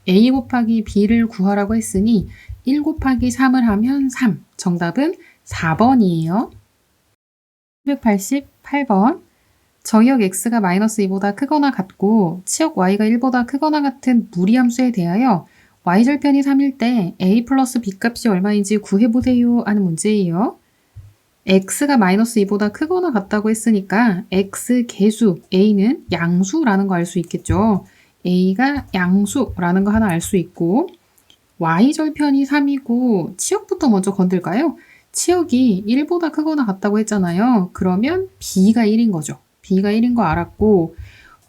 a 곱하기 b를 구하라고 했으니 1 곱하기 3을 하면 3. 정답은 4번이에요. 788번. 정의역 x가 마이너스 2보다 크거나 같고 치역 y가 1보다 크거나 같은 무리함수에 대하여 y절편이 3일 때 a 플러스 b 값이 얼마인지 구해보세요 하는 문제예요. x가 마이너스 2보다 크거나 같다고 했으니까 x 개수 a는 양수라는 거 알 수 있겠죠. a가 양수라는 거 하나 알 수 있고 y절편이 3이고 치역부터 먼저 건들까요? 치역이 1보다 크거나 같다고 했잖아요. 그러면 b가 1인 거죠. b가 1인 거 알았고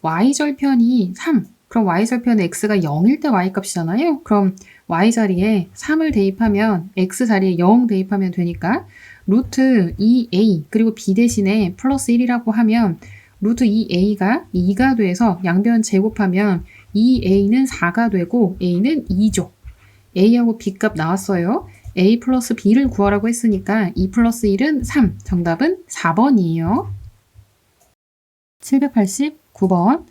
y절편이 3. 그럼 y절편은 x가 0일 때 y값이잖아요. 그럼 y자리에 3을 대입하면 x자리에 0 대입하면 되니까 루트 2a 그리고 b 대신에 플러스 1이라고 하면 루트 2a가 2가 돼서 양변 제곱하면 2a는 4가 되고 a는 2죠. a하고 b 값 나왔어요. a 플러스 b를 구하라고 했으니까 2 플러스 1은 3. 정답은 4번이에요. 789번.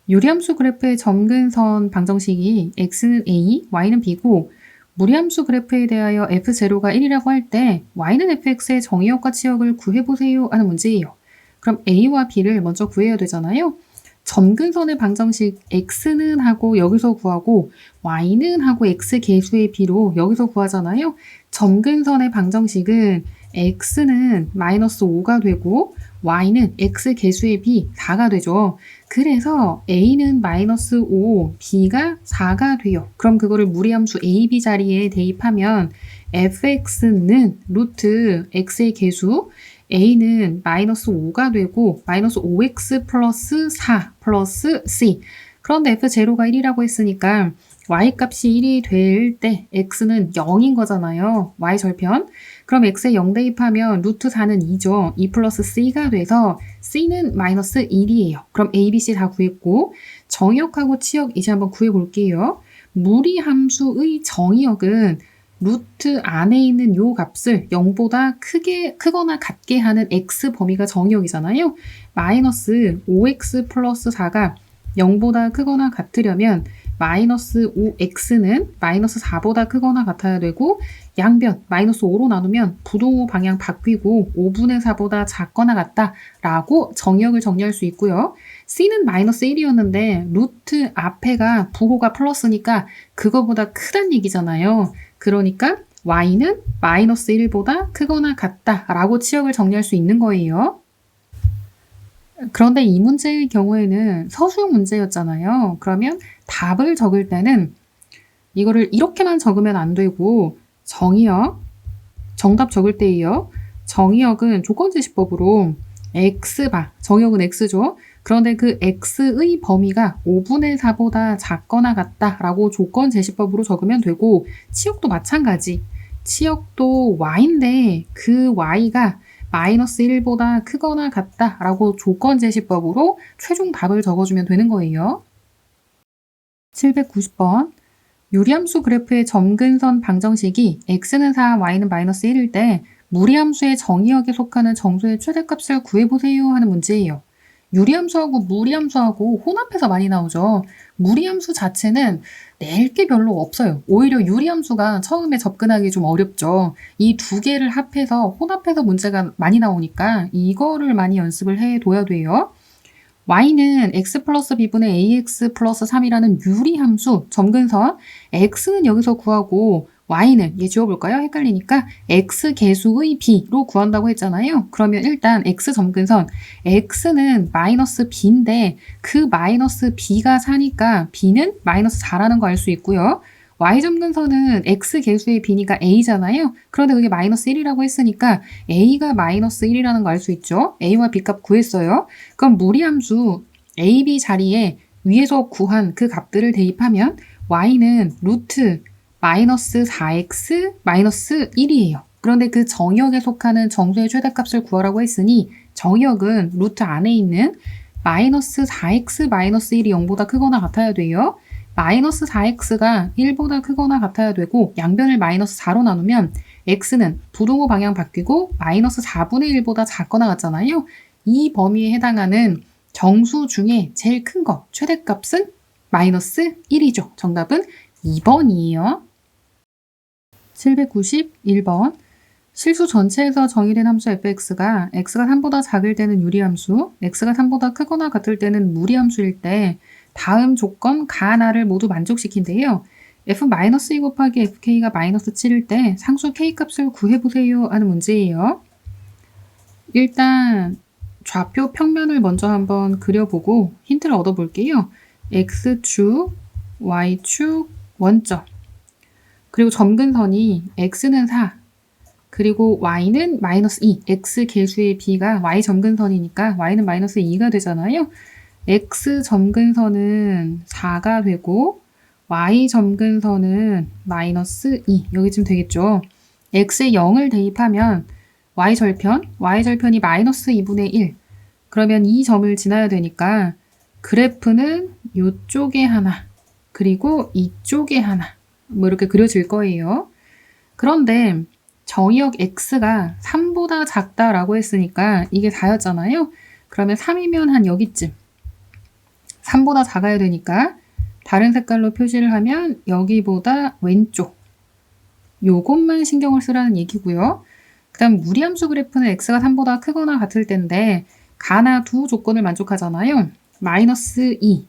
유리함수 그래프의 점근선 방정식이 x는 a, y는 b고 무리함수 그래프에 대하여 f0가 1이라고 할 때 y는 fx의 정의역과 치역을 구해보세요 하는 문제예요. 그럼 a와 b를 먼저 구해야 되잖아요. 점근선의 방정식 x는 하고 여기서 구하고 y는 하고 x 계수의 b로 여기서 구하잖아요. 점근선의 방정식은 x는 마이너스 5가 되고 y는 x 계수의 b 4가 되죠. 그래서 a는 마이너스 5, b가 4가 돼요. 그럼 그거를 무리함수 a, b 자리에 대입하면 fx는 루트 x의 계수 a는 마이너스 5가 되고 마이너스 5x 플러스 4 플러스 c. 그런데 f0가 1이라고 했으니까 y값이 1이 될 때 x는 0인 거잖아요. y절편. 그럼 x에 0 대입하면 루트 4는 2죠. 2 플러스 c가 돼서 c는 마이너스 1이에요. 그럼 a, b, c 다 구했고 정의역하고 치역 이제 한번 구해볼게요. 무리함수의 정의역은 루트 안에 있는 요 값을 0보다 크거나 같게 하는 x 범위가 정의역이잖아요. 마이너스 5x 플러스 4가 0보다 크거나 같으려면 마이너스 5x는 마이너스 4보다 크거나 같아야 되고 양변 마이너스 5로 나누면 부동호 방향 바뀌고 5분의 4보다 작거나 같다라고 정의역을 정리할 수 있고요. c는 마이너스 1이었는데 루트 앞에가 부호가 플러스니까 그거보다 크단 얘기잖아요. 그러니까 y는 마이너스 1보다 크거나 같다라고 치역을 정리할 수 있는 거예요. 그런데 이 문제의 경우에는 서술형 문제였잖아요. 그러면 답을 적을 때는 이거를 이렇게만 적으면 안 되고 정의역, 정답 적을 때예요. 정의역은 조건제시법으로 x바, 정의역은 x죠. 그런데 그 x의 범위가 5분의 4보다 작거나 같다라고 조건제시법으로 적으면 되고 치역도 마찬가지. 치역도 y인데 그 y가 마이너스 1보다 크거나 같다라고 조건제시법으로 최종 답을 적어주면 되는 거예요. 790번. 유리함수 그래프의 점근선 방정식이 x는 4, y는 마이너스 1일 때 무리함수의 정의역에 속하는 정수의 최대값을 구해보세요 하는 문제예요. 유리함수하고 무리함수하고 혼합해서 많이 나오죠. 무리함수 자체는 낼 게 별로 없어요. 오히려 유리함수가 처음에 접근하기 좀 어렵죠. 이 두 개를 합해서 혼합해서 문제가 많이 나오니까 이거를 많이 연습을 해둬야 돼요. y는 x 플러스 b분의 ax 플러스 3이라는 유리함수 점근선 x는 여기서 구하고 y는 얘 지워볼까요? 헷갈리니까 x 계수의 b로 구한다고 했잖아요. 그러면 일단 x 점근선 x는 마이너스 b인데 그 마이너스 b가 4니까 b는 마이너스 4라는 거 알 수 있고요. y 점근선은 x 계수의 b니까 a잖아요. 그런데 그게 마이너스 1이라고 했으니까 a가 마이너스 1이라는 거 알 수 있죠. a와 b 값 구했어요. 그럼 무리함수 a, b 자리에 위에서 구한 그 값들을 대입하면 y는 루트 마이너스 4x 마이너스 1이에요. 그런데 그 정의역에 속하는 정수의 최대값을 구하라고 했으니 정의역은 루트 안에 있는 마이너스 4x 마이너스 1이 0보다 크거나 같아야 돼요. 마이너스 4x가 1보다 크거나 같아야 되고 양변을 마이너스 4로 나누면 x는 부동호 방향 바뀌고 마이너스 4분의 1보다 작거나 같잖아요. 이 범위에 해당하는 정수 중에 제일 큰 거 최대값은 마이너스 1이죠. 정답은 2번이에요. 791번. 실수 전체에서 정의된 함수 fx가 x가 3보다 작을 때는 유리함수, x가 3보다 크거나 같을 때는 무리함수일 때 다음 조건 가나를 모두 만족시킨대요. f-2 곱하기 fk가 마이너스 7일 때 상수 k 값을 구해보세요 하는 문제예요. 일단 좌표 평면을 먼저 한번 그려보고 힌트를 얻어볼게요. x축, y축, 원점. 그리고 점근선이 x는 4, 그리고 y는 마이너스 2, x 계수의 b가 y 점근선이니까 y는 마이너스 2가 되잖아요. x 점근선은 4가 되고 y 점근선은 마이너스 2, 여기쯤 되겠죠. x에 0을 대입하면 y절편이 마이너스 2분의 1, 그러면 이 점을 지나야 되니까 그래프는 이쪽에 하나, 그리고 이쪽에 하나, 뭐 이렇게 그려질 거예요. 그런데 정의역 x가 3보다 작다라고 했으니까 이게 4였잖아요. 그러면 3이면 한 여기쯤. 3보다 작아야 되니까 다른 색깔로 표시를 하면 여기보다 왼쪽. 요것만 신경을 쓰라는 얘기고요. 그 다음 무리함수 그래프는 x가 3보다 크거나 같을 텐데 가나 두 조건을 만족하잖아요. 마이너스 2.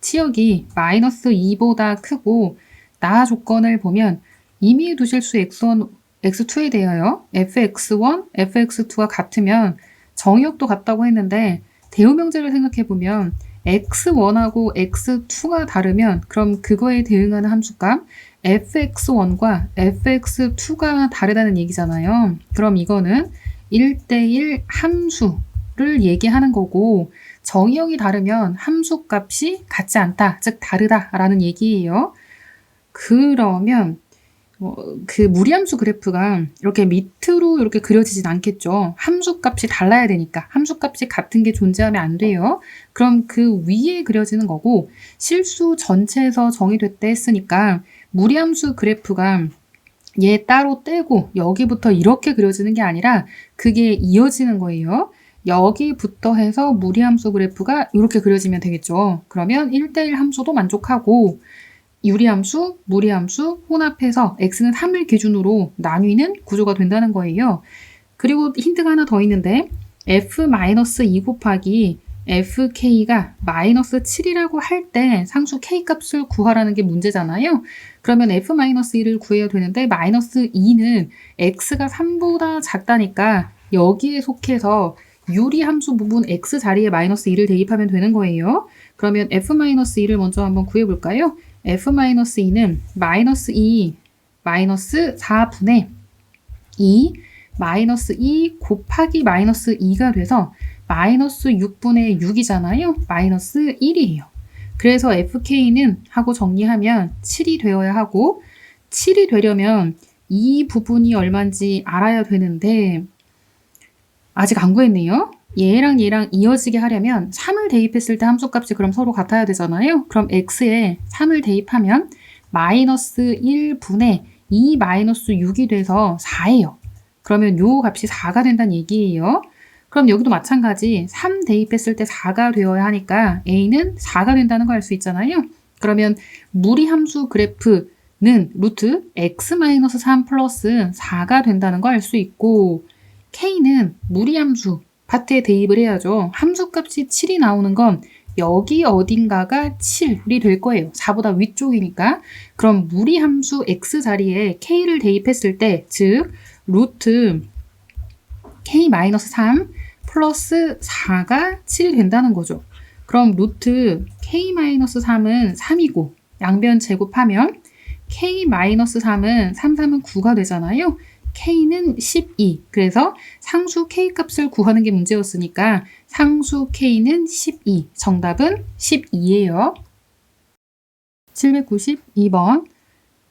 치역이 마이너스 2보다 크고 나 조건을 보면 임의에 두실 수 x1, x2에 대하여 fx1, fx2가 같으면 정의역도 같다고 했는데 대우명제를 생각해보면 x1하고 x2가 다르면 그럼 그거에 대응하는 함수값 fx1과 fx2가 다르다는 얘기잖아요. 그럼 이거는 1대1 함수를 얘기하는 거고 정의역이 다르면 함수값이 같지 않다, 즉 다르다라는 얘기예요. 그러면 그 무리함수 그래프가 이렇게 밑으로 이렇게 그려지진 않겠죠. 함수값이 달라야 되니까 함수값이 같은 게 존재하면 안 돼요. 그럼 그 위에 그려지는 거고 실수 전체에서 정의됐다 했으니까 무리함수 그래프가 얘 따로 떼고 여기부터 이렇게 그려지는 게 아니라 그게 이어지는 거예요. 여기부터 해서 무리함수 그래프가 이렇게 그려지면 되겠죠. 그러면 1대1 함수도 만족하고 유리함수, 무리함수 혼합해서 x는 3을 기준으로 나뉘는 구조가 된다는 거예요. 그리고 힌트가 하나 더 있는데 f-2 곱하기 fk가 마이너스 7이라고 할 때 상수 k 값을 구하라는 게 문제잖아요. 그러면 f-1을 구해야 되는데 마이너스 2는 x가 3보다 작다니까 여기에 속해서 유리함수 부분 x 자리에 마이너스 2를 대입하면 되는 거예요. 그러면 f-2를 먼저 한번 구해볼까요? f-2는 마이너스 2, 마이너스 4분의 2, 마이너스 2 곱하기 마이너스 2가 돼서 마이너스 6분의 6이잖아요. 마이너스 1이에요. 그래서 fk는 하고 정리하면 7이 되어야 하고 7이 되려면 이 부분이 얼마인지 알아야 되는데 아직 안 구했네요. 얘랑 얘랑 이어지게 하려면 3을 대입했을 때 함수값이 그럼 서로 같아야 되잖아요. 그럼 x에 3을 대입하면 마이너스 1분의 2 마이너스 6이 돼서 4예요. 그러면 요 값이 4가 된다는 얘기예요. 그럼 여기도 마찬가지 3 대입했을 때 4가 되어야 하니까 a는 4가 된다는 거 알 수 있잖아요. 그러면 무리함수 그래프는 루트 x-3 플러스 4가 된다는 거 알 수 있고 k는 무리함수 파트에 대입을 해야죠. 함수값이 7이 나오는 건 여기 어딘가가 7이 될 거예요. 4보다 위쪽이니까. 그럼 무리함수 x 자리에 k를 대입했을 때, 즉 루트 k-3 플러스 4가 7이 된다는 거죠. 그럼 루트 k-3은 3이고 양변 제곱하면 k-3은 3, 3은 9가 되잖아요. k는 12. 그래서 상수 k 값을 구하는 게 문제였으니까 상수 k는 12. 정답은 12예요. 792번.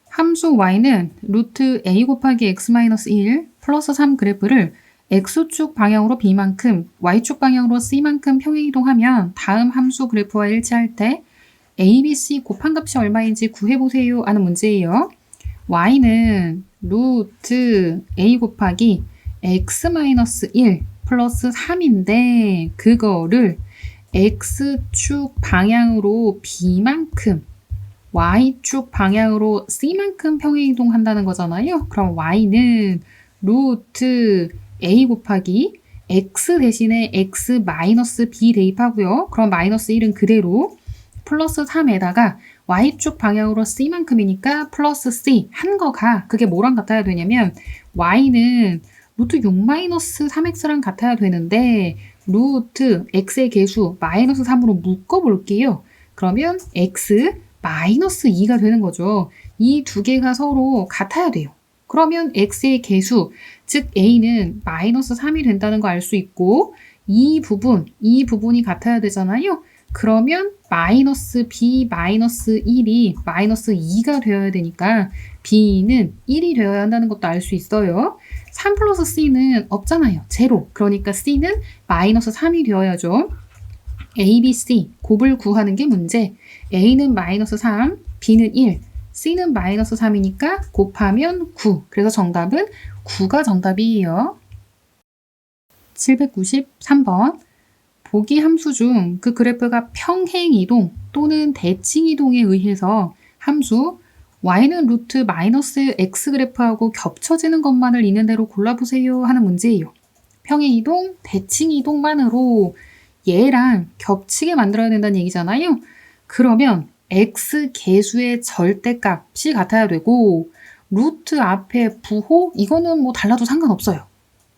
함수 y는 루트 a 곱하기 x-1 플러스 3 그래프를 x축 방향으로 b만큼, y축 방향으로 c만큼 평행이동하면 다음 함수 그래프와 일치할 때 a, b, c 곱한 값이 얼마인지 구해보세요 하는 문제예요. y는 루트 a 곱하기 x-1 플러스 3인데 그거를 x축 방향으로 b만큼 y축 방향으로 c만큼 평행이동한다는 거잖아요. 그럼 y는 루트 a 곱하기 x 대신에 x 마이너스 b 대입하고요. 그럼 마이너스 1은 그대로 플러스 3에다가 y축 방향으로 c만큼이니까 플러스 c 한 거가 그게 뭐랑 같아야 되냐면 y는 루트 6 마이너스 3x랑 같아야 되는데 루트 x의 개수 마이너스 3으로 묶어볼게요. 그러면 x 마이너스 2가 되는 거죠. 이 두 개가 서로 같아야 돼요. 그러면 x의 개수, 즉 a는 마이너스 3이 된다는 거 알 수 있고 이 부분이 같아야 되잖아요. 그러면 마이너스 b 마이너스 1이 마이너스 2가 되어야 되니까 b는 1이 되어야 한다는 것도 알 수 있어요. 3 플러스 c는 없잖아요. 제로. 그러니까 c는 마이너스 3이 되어야죠. a, b, c 곱을 구하는 게 문제. a는 마이너스 3, b는 1, c는 마이너스 3이니까 곱하면 9. 그래서 정답은 9가 정답이에요. 793번. 보기 함수 중 그 그래프가 평행이동 또는 대칭이동에 의해서 함수 y는 루트 마이너스 x 그래프하고 겹쳐지는 것만을 있는 대로 골라보세요 하는 문제예요. 평행이동, 대칭이동만으로 얘랑 겹치게 만들어야 된다는 얘기잖아요. 그러면 x 계수의 절대값이 같아야 되고 루트 앞에 부호 이거는 뭐 달라도 상관없어요.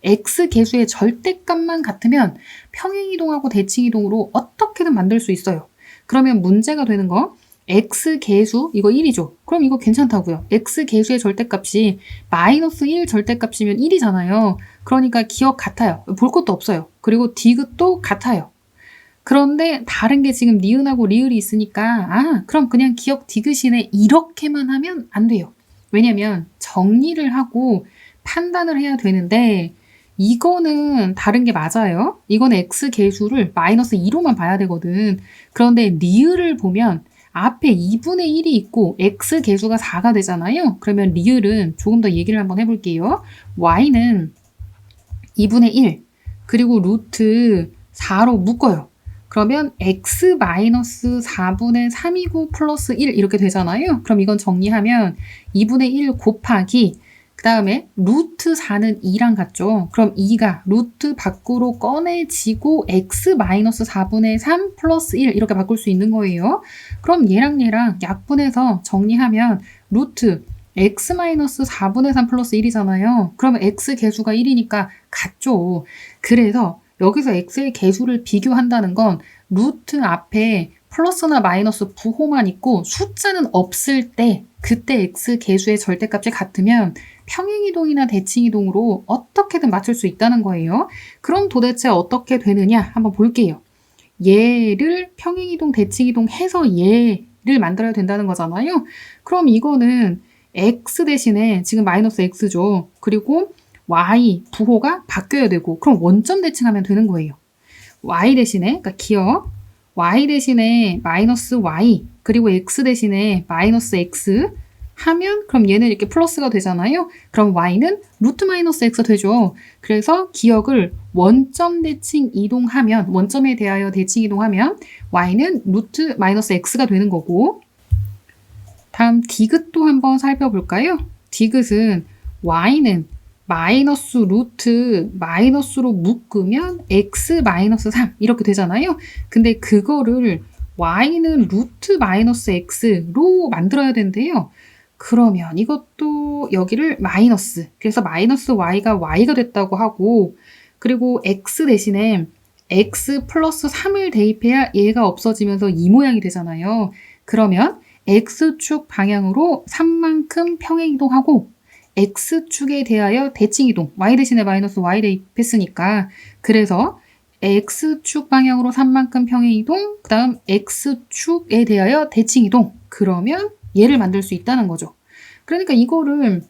x 계수의 절대값만 같으면 평행이동하고 대칭이동으로 어떻게든 만들 수 있어요. 그러면 문제가 되는 거 x 계수 이거 1이죠. 그럼 이거 괜찮다고요. x 계수의 절대값이 마이너스 1 절대값이면 1이잖아요. 그러니까 기억 같아요. 볼 것도 없어요. 그리고 디귿도 같아요. 그런데 다른 게 지금 니은하고 리을이 있으니까 그럼 그냥 기억 디귿이네 이렇게만 하면 안 돼요. 왜냐면 정리를 하고 판단을 해야 되는데 이거는 다른 게 맞아요. 이거는 x 계수를 마이너스 2로만 봐야 되거든. 그런데 리을을 보면 앞에 2분의 1이 있고 x 계수가 4가 되잖아요. 그러면 리을은 조금 더 얘기를 한번 해볼게요. y는 2분의 1 그리고 루트 4로 묶어요. 그러면 x 마이너스 4분의 3이고 플러스 1 이렇게 되잖아요. 그럼 이건 정리하면 2분의 1 곱하기 그 다음에 루트 4는 2랑 같죠. 그럼 2가 루트 밖으로 꺼내지고 x 마이너스 4분의 3 플러스 1 이렇게 바꿀 수 있는 거예요. 그럼 얘랑 약분해서 정리하면 루트 x 마이너스 4분의 3 플러스 1이잖아요. 그러면 x 계수가 1이니까 같죠. 그래서 여기서 x의 계수를 비교한다는 건 루트 앞에 플러스나 마이너스 부호만 있고 숫자는 없을 때 그때 x 계수의 절대값이 같으면 평행이동이나 대칭이동으로 어떻게든 맞출 수 있다는 거예요. 그럼 도대체 어떻게 되느냐 한번 볼게요. 얘를 평행이동, 대칭이동 해서 얘를 만들어야 된다는 거잖아요. 그럼 이거는 x 대신에 지금 마이너스 x죠. 그리고 y 부호가 바뀌어야 되고 그럼 원점 대칭하면 되는 거예요. y 대신에 그러니까 기억 y 대신에 마이너스 y 그리고 x 대신에 마이너스 x 하면 그럼 얘는 이렇게 플러스가 되잖아요. 그럼 y는 루트 마이너스 x 되죠. 그래서 기억을 원점 대칭 이동하면 원점에 대하여 대칭 이동하면 y는 루트 마이너스 x가 되는 거고 다음 디귿도 한번 살펴볼까요? 디귿은 y는 마이너스 루트 마이너스로 묶으면 x 마이너스 3 이렇게 되잖아요. 근데 그거를 y는 루트 마이너스 x로 만들어야 된대요. 그러면 이것도 여기를 마이너스 그래서 마이너스 y가 y가 됐다고 하고 그리고 x 대신에 x 플러스 3을 대입해야 얘가 없어지면서 이 모양이 되잖아요. 그러면 x축 방향으로 3만큼 평행이동하고 x축에 대하여 대칭이동 y 대신에 마이너스 y 대입했으니까 그래서 x축 방향으로 3만큼 평행이동 그 다음 x축에 대하여 대칭이동 그러면 얘를 만들 수 있다는 거죠. 그러니까 이거를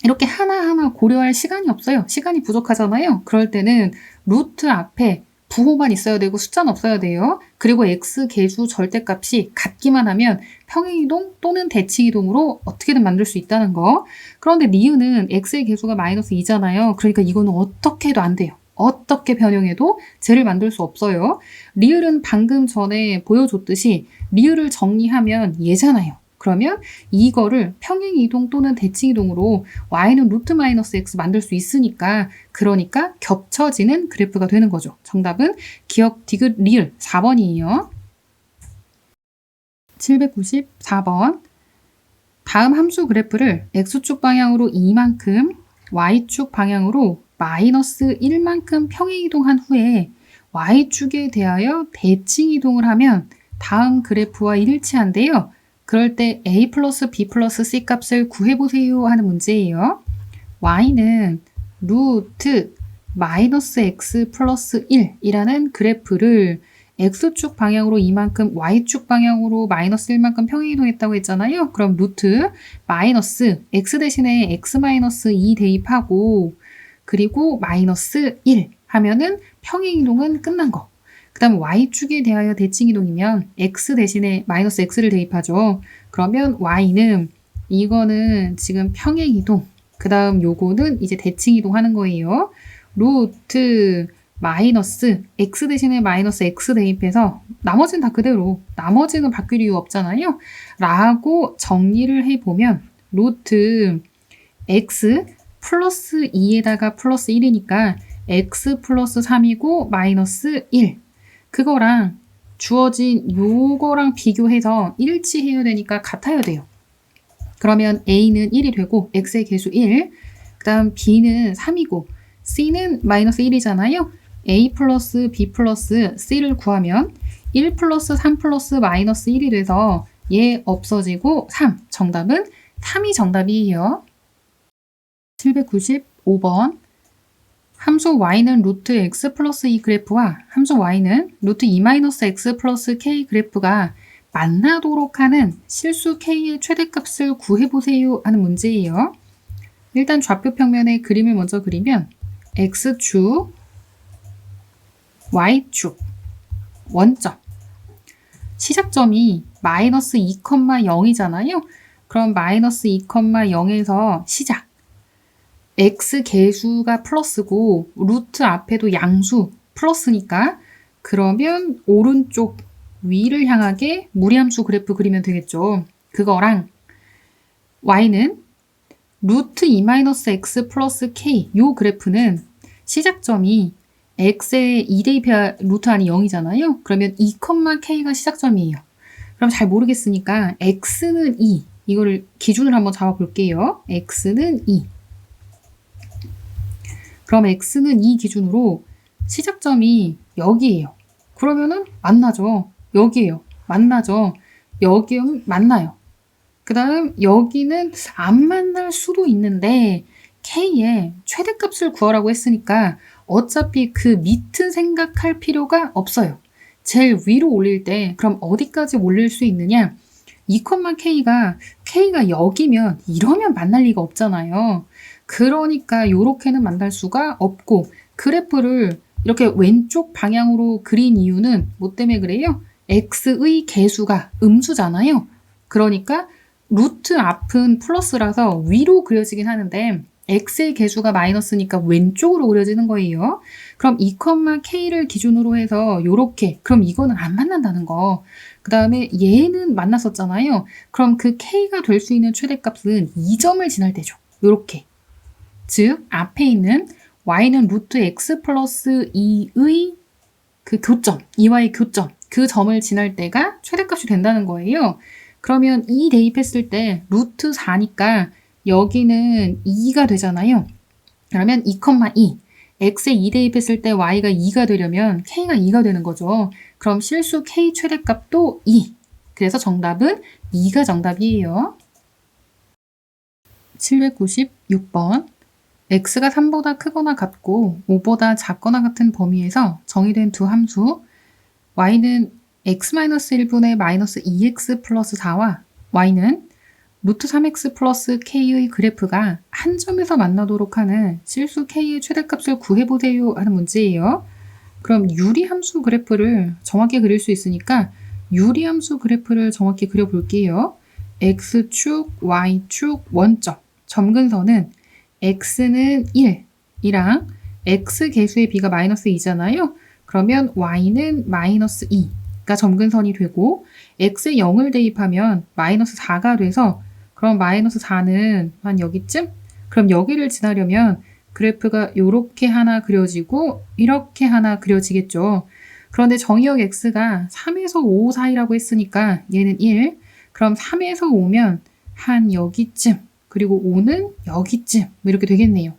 이렇게 하나하나 고려할 시간이 없어요. 시간이 부족하잖아요. 그럴 때는 루트 앞에 부호만 있어야 되고 숫자는 없어야 돼요. 그리고 x 계수 절대값이 같기만 하면 평행이동 또는 대칭이동으로 어떻게든 만들 수 있다는 거. 그런데 리은은 x의 계수가 마이너스 2잖아요. 그러니까 이거는 어떻게 해도 안 돼요. 어떻게 변형해도 쟤를 만들 수 없어요. 리을은 방금 전에 보여줬듯이 리을을 정리하면 얘잖아요. 그러면 이거를 평행이동 또는 대칭이동으로 y는 루트 마이너스 x 만들 수 있으니까 그러니까 겹쳐지는 그래프가 되는 거죠. 정답은 기억, 디귿, 리을 4번이에요. 794번. 다음 함수 그래프를 x축 방향으로 2만큼, y축 방향으로 마이너스 1만큼 평행이동한 후에 y축에 대하여 대칭이동을 하면 다음 그래프와 일치한데요. 그럴 때 a 플러스 b 플러스 c 값을 구해보세요 하는 문제예요. y는 루트 마이너스 x 플러스 1이라는 그래프를 x축 방향으로 이만큼, y축 방향으로 마이너스 1만큼 평행이동했다고 했잖아요. 그럼 루트 마이너스 x 대신에 x 마이너스 2 대입하고 그리고 마이너스 1 하면은 평행이동은 끝난 거. 그 다음 y축에 대하여 대칭이동이면 x 대신에 마이너스 x를 대입하죠. 그러면 y는 이거는 지금 평행이동, 그 다음 요거는 이제 대칭이동 하는 거예요. 루트 마이너스 x 대신에 마이너스 x 대입해서 나머지는 다 그대로, 나머지는 바뀔 이유 없잖아요. 라고 정리를 해보면 루트 x 플러스 2에다가 플러스 1이니까 x 플러스 3이고 마이너스 1. 그거랑 주어진 요거랑 비교해서 일치해야 되니까 같아야 돼요. 그러면 a는 1이 되고 x의 개수 1, 그 다음 b는 3이고 c는 마이너스 1이잖아요. a 플러스 b 플러스 c를 구하면 1 플러스 3 플러스 마이너스 1이 돼서 얘 없어지고 3. 정답은 3이 정답이에요. 795번. 함수 y는 루트 x 플러스 2 그래프와 함수 y는 루트 2 마이너스 x 플러스 k 그래프가 만나도록 하는 실수 k의 최대값을 구해보세요 하는 문제예요. 일단 좌표 평면에 그림을 먼저 그리면 x축, y축, 원점. 시작점이 마이너스 2,0이잖아요. 그럼 마이너스 2,0에서 시작. x 개수가 플러스고 루트 앞에도 양수 플러스니까 그러면 오른쪽 위를 향하게 무리함수 그래프 그리면 되겠죠. 그거랑 y는 루트 2-x 플러스 k 요 그래프는 시작점이 x에 2대입해야 루트 안이 0이잖아요. 그러면 2,k가 시작점이에요. 그럼 잘 모르겠으니까 x는 2 이거를 기준을 한번 잡아볼게요. x는 2. 그럼 x는 2 기준으로 시작점이 여기예요. 그러면은 만나죠. 여기예요. 만나죠. 여기 만나요. 그 다음 여기는 안 만날 수도 있는데 k의 최대값을 구하라고 했으니까 어차피 그 밑은 생각할 필요가 없어요. 제일 위로 올릴 때 그럼 어디까지 올릴 수 있느냐? 2,k가 여기면 이러면 만날 리가 없잖아요. 그러니까 요렇게는 만날 수가 없고 그래프를 이렇게 왼쪽 방향으로 그린 이유는 뭐 때문에 그래요? x의 개수가 음수잖아요. 그러니까 루트 앞은 플러스라서 위로 그려지긴 하는데 x의 개수가 마이너스니까 왼쪽으로 그려지는 거예요. 그럼 2,k를 기준으로 해서 요렇게, 그럼 이거는 안 만난다는 거. 그 다음에 얘는 만났었잖아요. 그럼 그 k가 될 수 있는 최대값은 2점을 지날 때죠. 요렇게. 즉 앞에 있는 y는 루트 x 플러스 2의 그 교점, 2와의 교점, 그 점을 지날 때가 최대값이 된다는 거예요. 그러면 2 대입했을 때 루트 4니까 여기는 2가 되잖아요. 그러면 2,2. x에 2 대입했을 때 y가 2가 되려면 k가 2가 되는 거죠. 그럼 실수 k 최대값도 2. 그래서 정답은 2가 정답이에요. 796번. x가 3보다 크거나 같고 5보다 작거나 같은 범위에서 정의된 두 함수 y는 x-1분의 마이너스 2x 플러스 4와 y는 루트 3x 플러스 k의 그래프가 한 점에서 만나도록 하는 실수 k의 최대값을 구해보세요 하는 문제예요. 그럼 유리함수 그래프를 정확히 그릴 수 있으니까 유리함수 그래프를 정확히 그려볼게요. x축, y축, 원점. 점근선은 x는 1이랑 x 개수의 b가 마이너스 2잖아요. 그러면 y는 마이너스 2. 2가 점근선이 되고 x에 0을 대입하면 마이너스 4가 돼서 그럼 마이너스 4는 한 여기쯤? 그럼 여기를 지나려면 그래프가 이렇게 하나 그려지고 이렇게 하나 그려지겠죠. 그런데 정의역 x가 3에서 5 사이라고 했으니까 얘는 1. 그럼 3에서 5면 한 여기쯤, 그리고 5는 여기쯤 뭐 이렇게 되겠네요.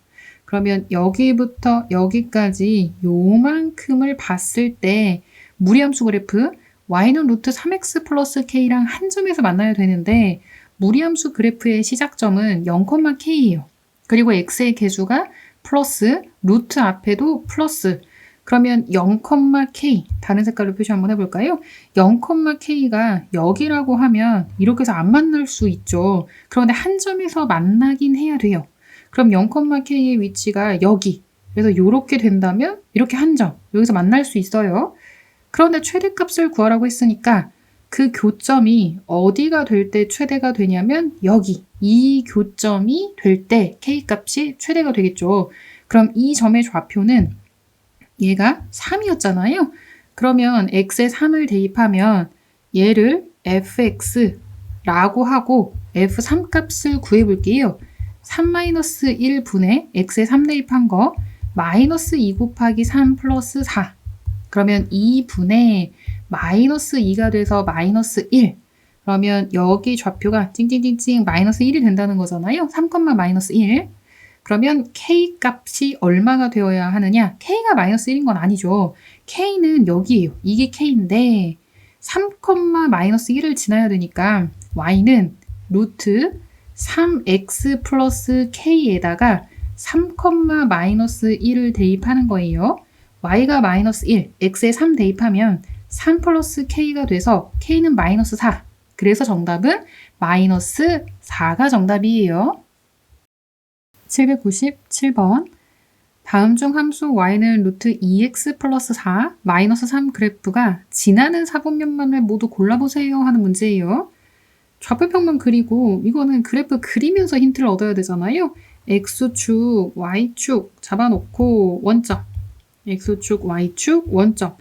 그러면 여기부터 여기까지 요만큼을 봤을 때 무리함수 그래프 y는 루트 3x 플러스 k랑 한 점에서 만나야 되는데 무리함수 그래프의 시작점은 0,k예요. 그리고 x의 개수가 플러스, 루트 앞에도 플러스. 그러면 0,k, 다른 색깔로 표시 한번 해볼까요? 0,k가 여기라고 하면 이렇게 해서 안 만날 수 있죠. 그런데 한 점에서 만나긴 해야 돼요. 그럼 0,k의 위치가 여기. 그래서 이렇게 된다면 이렇게 한 점, 여기서 만날 수 있어요. 그런데 최대값을 구하라고 했으니까 그 교점이 어디가 될 때 최대가 되냐면 여기. 이 교점이 될 때 k값이 최대가 되겠죠. 그럼 이 점의 좌표는 얘가 3이었잖아요. 그러면 x에 3을 대입하면 얘를 fx라고 하고 f3 값을 구해볼게요. 3-1분의 x에 3 대입한 거 마이너스 2 곱하기 3 플러스 4. 그러면 2분의 마이너스 2가 돼서 마이너스 1. 그러면 여기 좌표가 찡찡찡찡 마이너스 1이 된다는 거잖아요. 3, 마이너스 1. 그러면 k 값이 얼마가 되어야 하느냐? k가 마이너스 1인 건 아니죠. k는 여기예요. 이게 k인데 3, 마이너스 1을 지나야 되니까 y는 루트 3x 플러스 k에다가 3, 마이너스 1을 대입하는 거예요. y가 마이너스 1, x에 3 대입하면 3 플러스 k가 돼서 k는 마이너스 4. 그래서 정답은 마이너스 4가 정답이에요. 797번. 다음 중 함수 y는 루트 2x 플러스 4 마이너스 3 그래프가 지나는 사분면만을 모두 골라보세요 하는 문제예요. 좌표평만 그리고 이거는 그래프 그리면서 힌트를 얻어야 되잖아요. x축, y축 잡아놓고 원점, x축, y축 원점.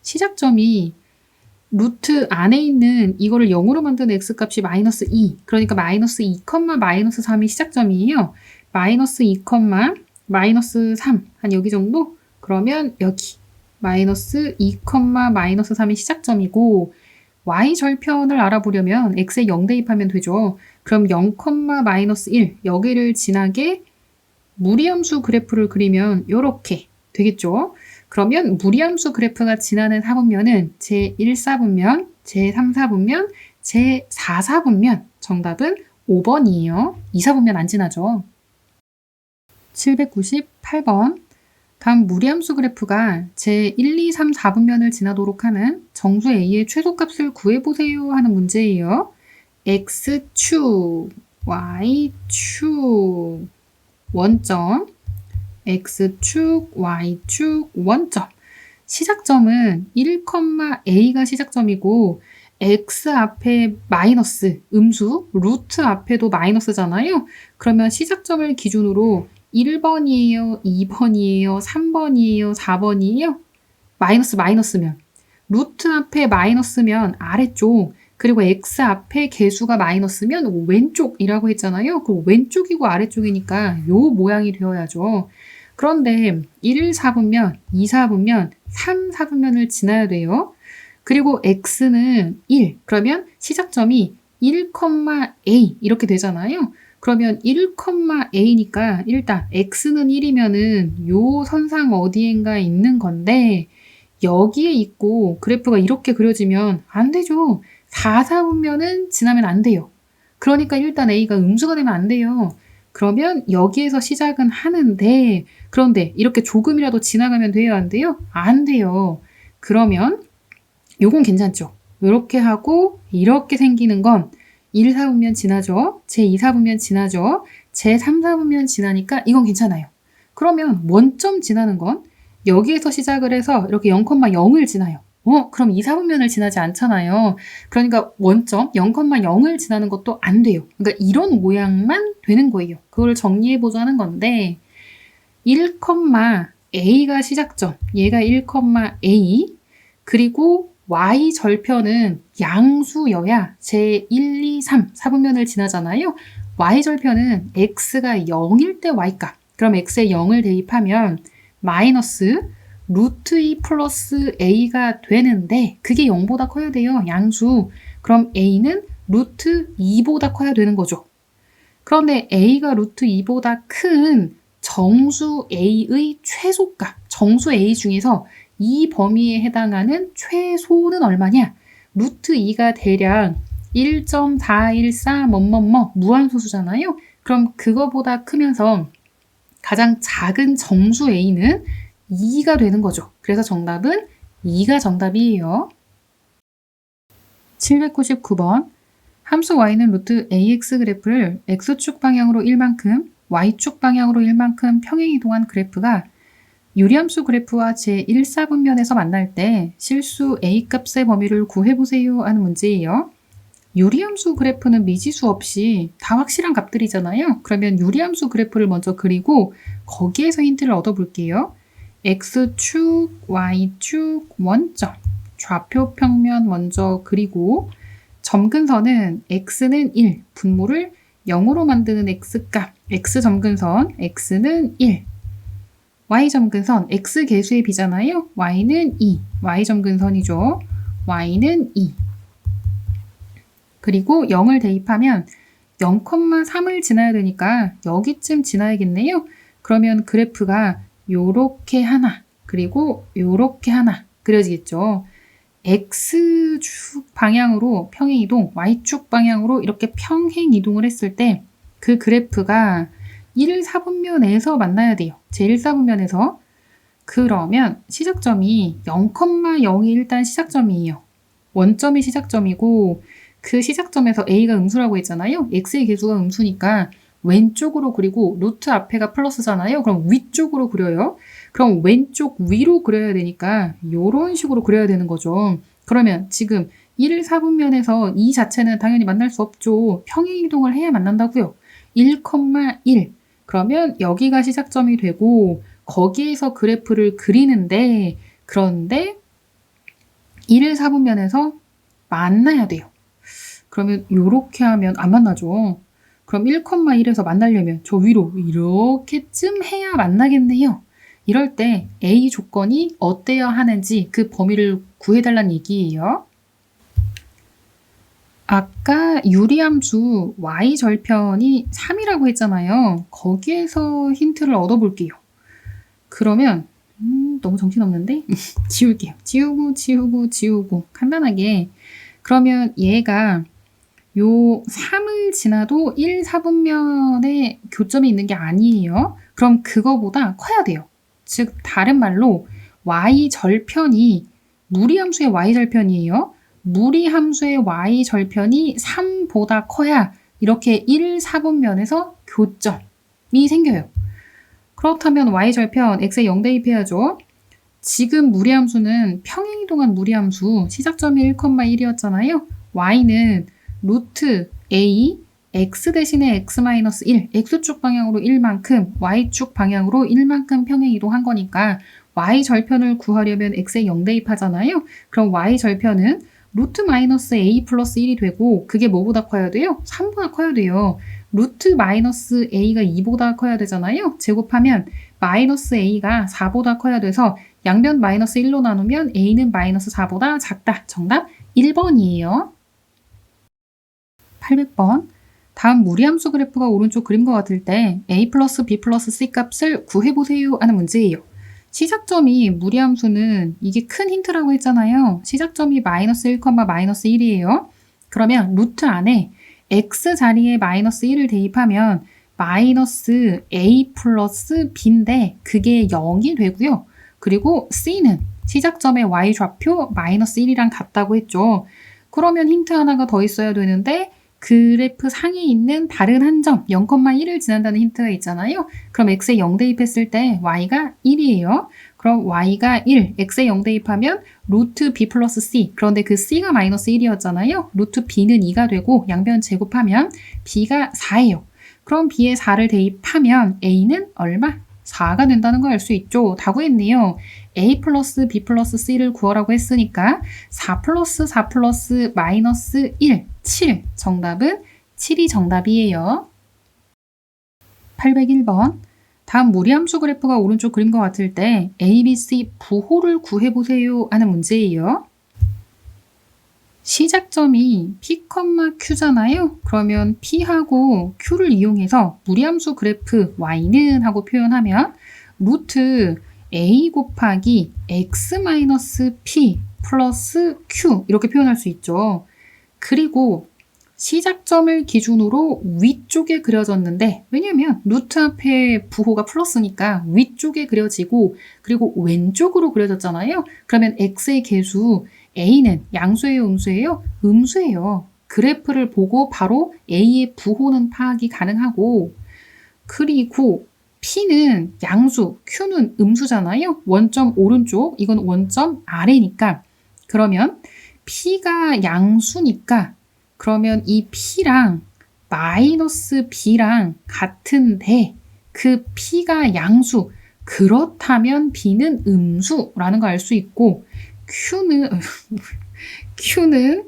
시작점이 루트 안에 있는 이거를 0으로 만드는 x값이 마이너스 2. 그러니까 마이너스 2, 마이너스 3이 시작점이에요. 마이너스 2, 마이너스 3. 한 여기 정도? 그러면 여기. 마이너스 2, 마이너스 3이 시작점이고 y 절편을 알아보려면 x에 0 대입하면 되죠. 그럼 0, 마이너스 1. 여기를 지나게 무리함수 그래프를 그리면 이렇게 되겠죠. 그러면 무리함수 그래프가 지나는 사분면은 제1사분면, 제3사분면, 제4사분면. 정답은 5번이에요. 2사분면 안 지나죠. 798번. 다음 무리함수 그래프가 제1, 2, 3, 4분면을 지나도록 하는 정수 A의 최소값을 구해보세요 하는 문제예요. X축, Y축, 원점, X축, Y축, 원점. 시작점은 1, A가 시작점이고 X 앞에 마이너스, 음수, 루트 앞에도 마이너스잖아요. 그러면 시작점을 기준으로 1번이에요, 2번이에요, 3번이에요, 4번이에요? 마이너스면. 루트 앞에 마이너스면 아래쪽, 그리고 x 앞에 개수가 마이너스면 왼쪽이라고 했잖아요. 그 왼쪽이고 아래쪽이니까 요 모양이 되어야죠. 그런데 1, 4분면, 2, 4분면, 3, 4분면을 지나야 돼요. 그리고 x는 1, 그러면 시작점이 1, a 이렇게 되잖아요. 그러면 1, a니까 일단 x는 1이면은 요 선상 어디엔가 있는 건데 여기에 있고 그래프가 이렇게 그려지면 안 되죠. 4, 4분면은 지나면 안 돼요. 그러니까 일단 a가 음수가 되면 안 돼요. 그러면 여기에서 시작은 하는데 그런데 이렇게 조금이라도 지나가면 돼요, 안 돼요? 안 돼요. 그러면 요건 괜찮죠? 이렇게 하고 이렇게 생기는 건 1, 4분면 지나죠. 제 2, 4분면 지나죠. 제 3, 4분면 지나니까 이건 괜찮아요. 그러면 원점 지나는 건 여기에서 시작을 해서 이렇게 0,0을 지나요. 그럼 2, 4분면을 지나지 않잖아요. 그러니까 원점 0,0을 지나는 것도 안 돼요. 그러니까 이런 모양만 되는 거예요. 그걸 정리해보자는 건데 1, A가 시작점, 얘가 1, A, 그리고 y 절편은 양수여야 제 1, 2, 3, 4분면을 지나잖아요. y 절편은 x가 0일 때 y값. 그럼 x에 0을 대입하면 마이너스 루트 2 플러스 a가 되는데 그게 0보다 커야 돼요. 양수. 그럼 a는 루트 2보다 커야 되는 거죠. 그런데 a가 루트 2보다 큰 정수 a의 최소값, 정수 a 중에서 이 범위에 해당하는 최소는 얼마냐? 루트 2가 대략 1.414 뭐뭐뭐 무한소수잖아요. 그럼 그거보다 크면서 가장 작은 정수 a는 2가 되는 거죠. 그래서 정답은 2가 정답이에요. 799번 함수 y는 루트 ax 그래프를 x축 방향으로 1만큼, y축 방향으로 1만큼 평행이동한 그래프가 유리함수 그래프와 제1사분면에서 만날 때 실수 a값의 범위를 구해보세요 하는 문제예요. 유리함수 그래프는 미지수 없이 다 확실한 값들이잖아요. 그러면 유리함수 그래프를 먼저 그리고 거기에서 힌트를 얻어볼게요. x축, y축, 원점, 좌표 평면 먼저 그리고 점근선은 x는 1, 분모를 0으로 만드는 x값, x점근선, x는 1. y점근선, x계수의 비잖아요. y는 2, y점근선이죠. y는 2. 그리고 0을 대입하면 0,3을 지나야 되니까 여기쯤 지나야겠네요. 그러면 그래프가 요렇게 하나, 그리고 요렇게 하나 그려지겠죠. x축 방향으로 평행이동, y축 방향으로 이렇게 평행이동을 했을 때 그 그래프가 1사분면에서 만나야 돼요. 제1사분면에서. 그러면 시작점이 0,0이 일단 시작점이에요. 원점이 시작점이고 그 시작점에서 a가 음수라고 했잖아요. x의 계수가 음수니까 왼쪽으로 그리고 루트 앞에가 플러스잖아요. 그럼 위쪽으로 그려요. 그럼 왼쪽 위로 그려야 되니까 이런 식으로 그려야 되는 거죠. 그러면 지금 1사분면에서 이 자체는 당연히 만날 수 없죠. 평행이동을 해야 만난다고요. 1,1. 그러면 여기가 시작점이 되고 거기에서 그래프를 그리는데 그런데 1사분면에서 만나야 돼요. 그러면 이렇게 하면 안 만나죠. 그럼 1,1에서 만나려면 저 위로 이렇게쯤 해야 만나겠네요. 이럴 때 A 조건이 어때야 하는지 그 범위를 구해달라는 얘기예요. 아까 유리함수 y절편이 3이라고 했잖아요. 거기에서 힌트를 얻어볼게요. 그러면 너무 정신없는데? 지울게요. 지우고 간단하게. 그러면 얘가 요 3을 지나도 1사분면에 교점이 있는 게 아니에요. 그럼 그거보다 커야 돼요. 즉 다른 말로 y절편이 무리함수의 y절편이에요. 무리함수의 y절편이 3보다 커야 이렇게 1사분면에서 교점이 생겨요. 그렇다면 y절편 x에 0 대입해야죠. 지금 무리함수는 평행이동한 무리함수 시작점이 1,1이었잖아요. y는 루트 a x 대신에 x-1 x축 방향으로 1만큼 y축 방향으로 1만큼 평행이동한 거니까 y절편을 구하려면 x에 0 대입하잖아요. 그럼 y절편은 루트 마이너스 a 플러스 1이 되고 그게 뭐보다 커야 돼요? 3보다 커야 돼요. 루트 마이너스 a가 2보다 커야 되잖아요. 제곱하면 마이너스 a가 4보다 커야 돼서 양변 마이너스 1로 나누면 a는 마이너스 4보다 작다. 정답 1번이에요. 800번. 다음 무리함수 그래프가 오른쪽 그림과 같을 때 a 플러스 b 플러스 c 값을 구해보세요 하는 문제예요. 시작점이 무리함수는 이게 큰 힌트라고 했잖아요. 시작점이 마이너스 1, 마이너스 1이에요. 그러면 루트 안에 x 자리에 마이너스 1을 대입하면 마이너스 a 플러스 b인데 그게 0이 되고요. 그리고 c는 시작점의 y 좌표 마이너스 1이랑 같다고 했죠. 그러면 힌트 하나가 더 있어야 되는데 그래프 상에 있는 다른 한 점 0,1을 지난다는 힌트가 있잖아요. 그럼 x에 0 대입했을 때 y가 1이에요. 그럼 y가 1, x에 0 대입하면 루트 b 플러스 c. 그런데 그 c가 마이너스 1이었잖아요. 루트 b는 2가 되고 양변 제곱하면 b가 4예요. 그럼 b에 4를 대입하면 a는 얼마? 4가 된다는 걸 알 수 있죠. 다 구했네요. a 플러스 b 플러스 c를 구하라고 했으니까 4 플러스 4 플러스 마이너스 1, 7. 정답은 7이 정답이에요. 801번. 다음 무리함수 그래프가 오른쪽 그림과 같을 때 A, B, C 부호를 구해보세요 하는 문제예요. 시작점이 P, Q잖아요. 그러면 P하고 Q를 이용해서 무리함수 그래프 Y는 하고 표현하면 루트 A 곱하기 X-P 플러스 Q 이렇게 표현할 수 있죠. 그리고 시작점을 기준으로 위쪽에 그려졌는데 왜냐면 루트 앞에 부호가 플러스니까 위쪽에 그려지고 그리고 왼쪽으로 그려졌잖아요. 그러면 x의 개수 a는 양수예요, 음수예요? 음수예요. 그래프를 보고 바로 a의 부호는 파악이 가능하고 그리고 p는 양수, q는 음수잖아요. 원점 오른쪽, 이건 원점 아래니까 그러면 p가 양수니까 그러면 이 P랑 마이너스 B랑 같은데 그 P가 양수, 그렇다면 B는 음수라는 걸 알 수 있고 Q는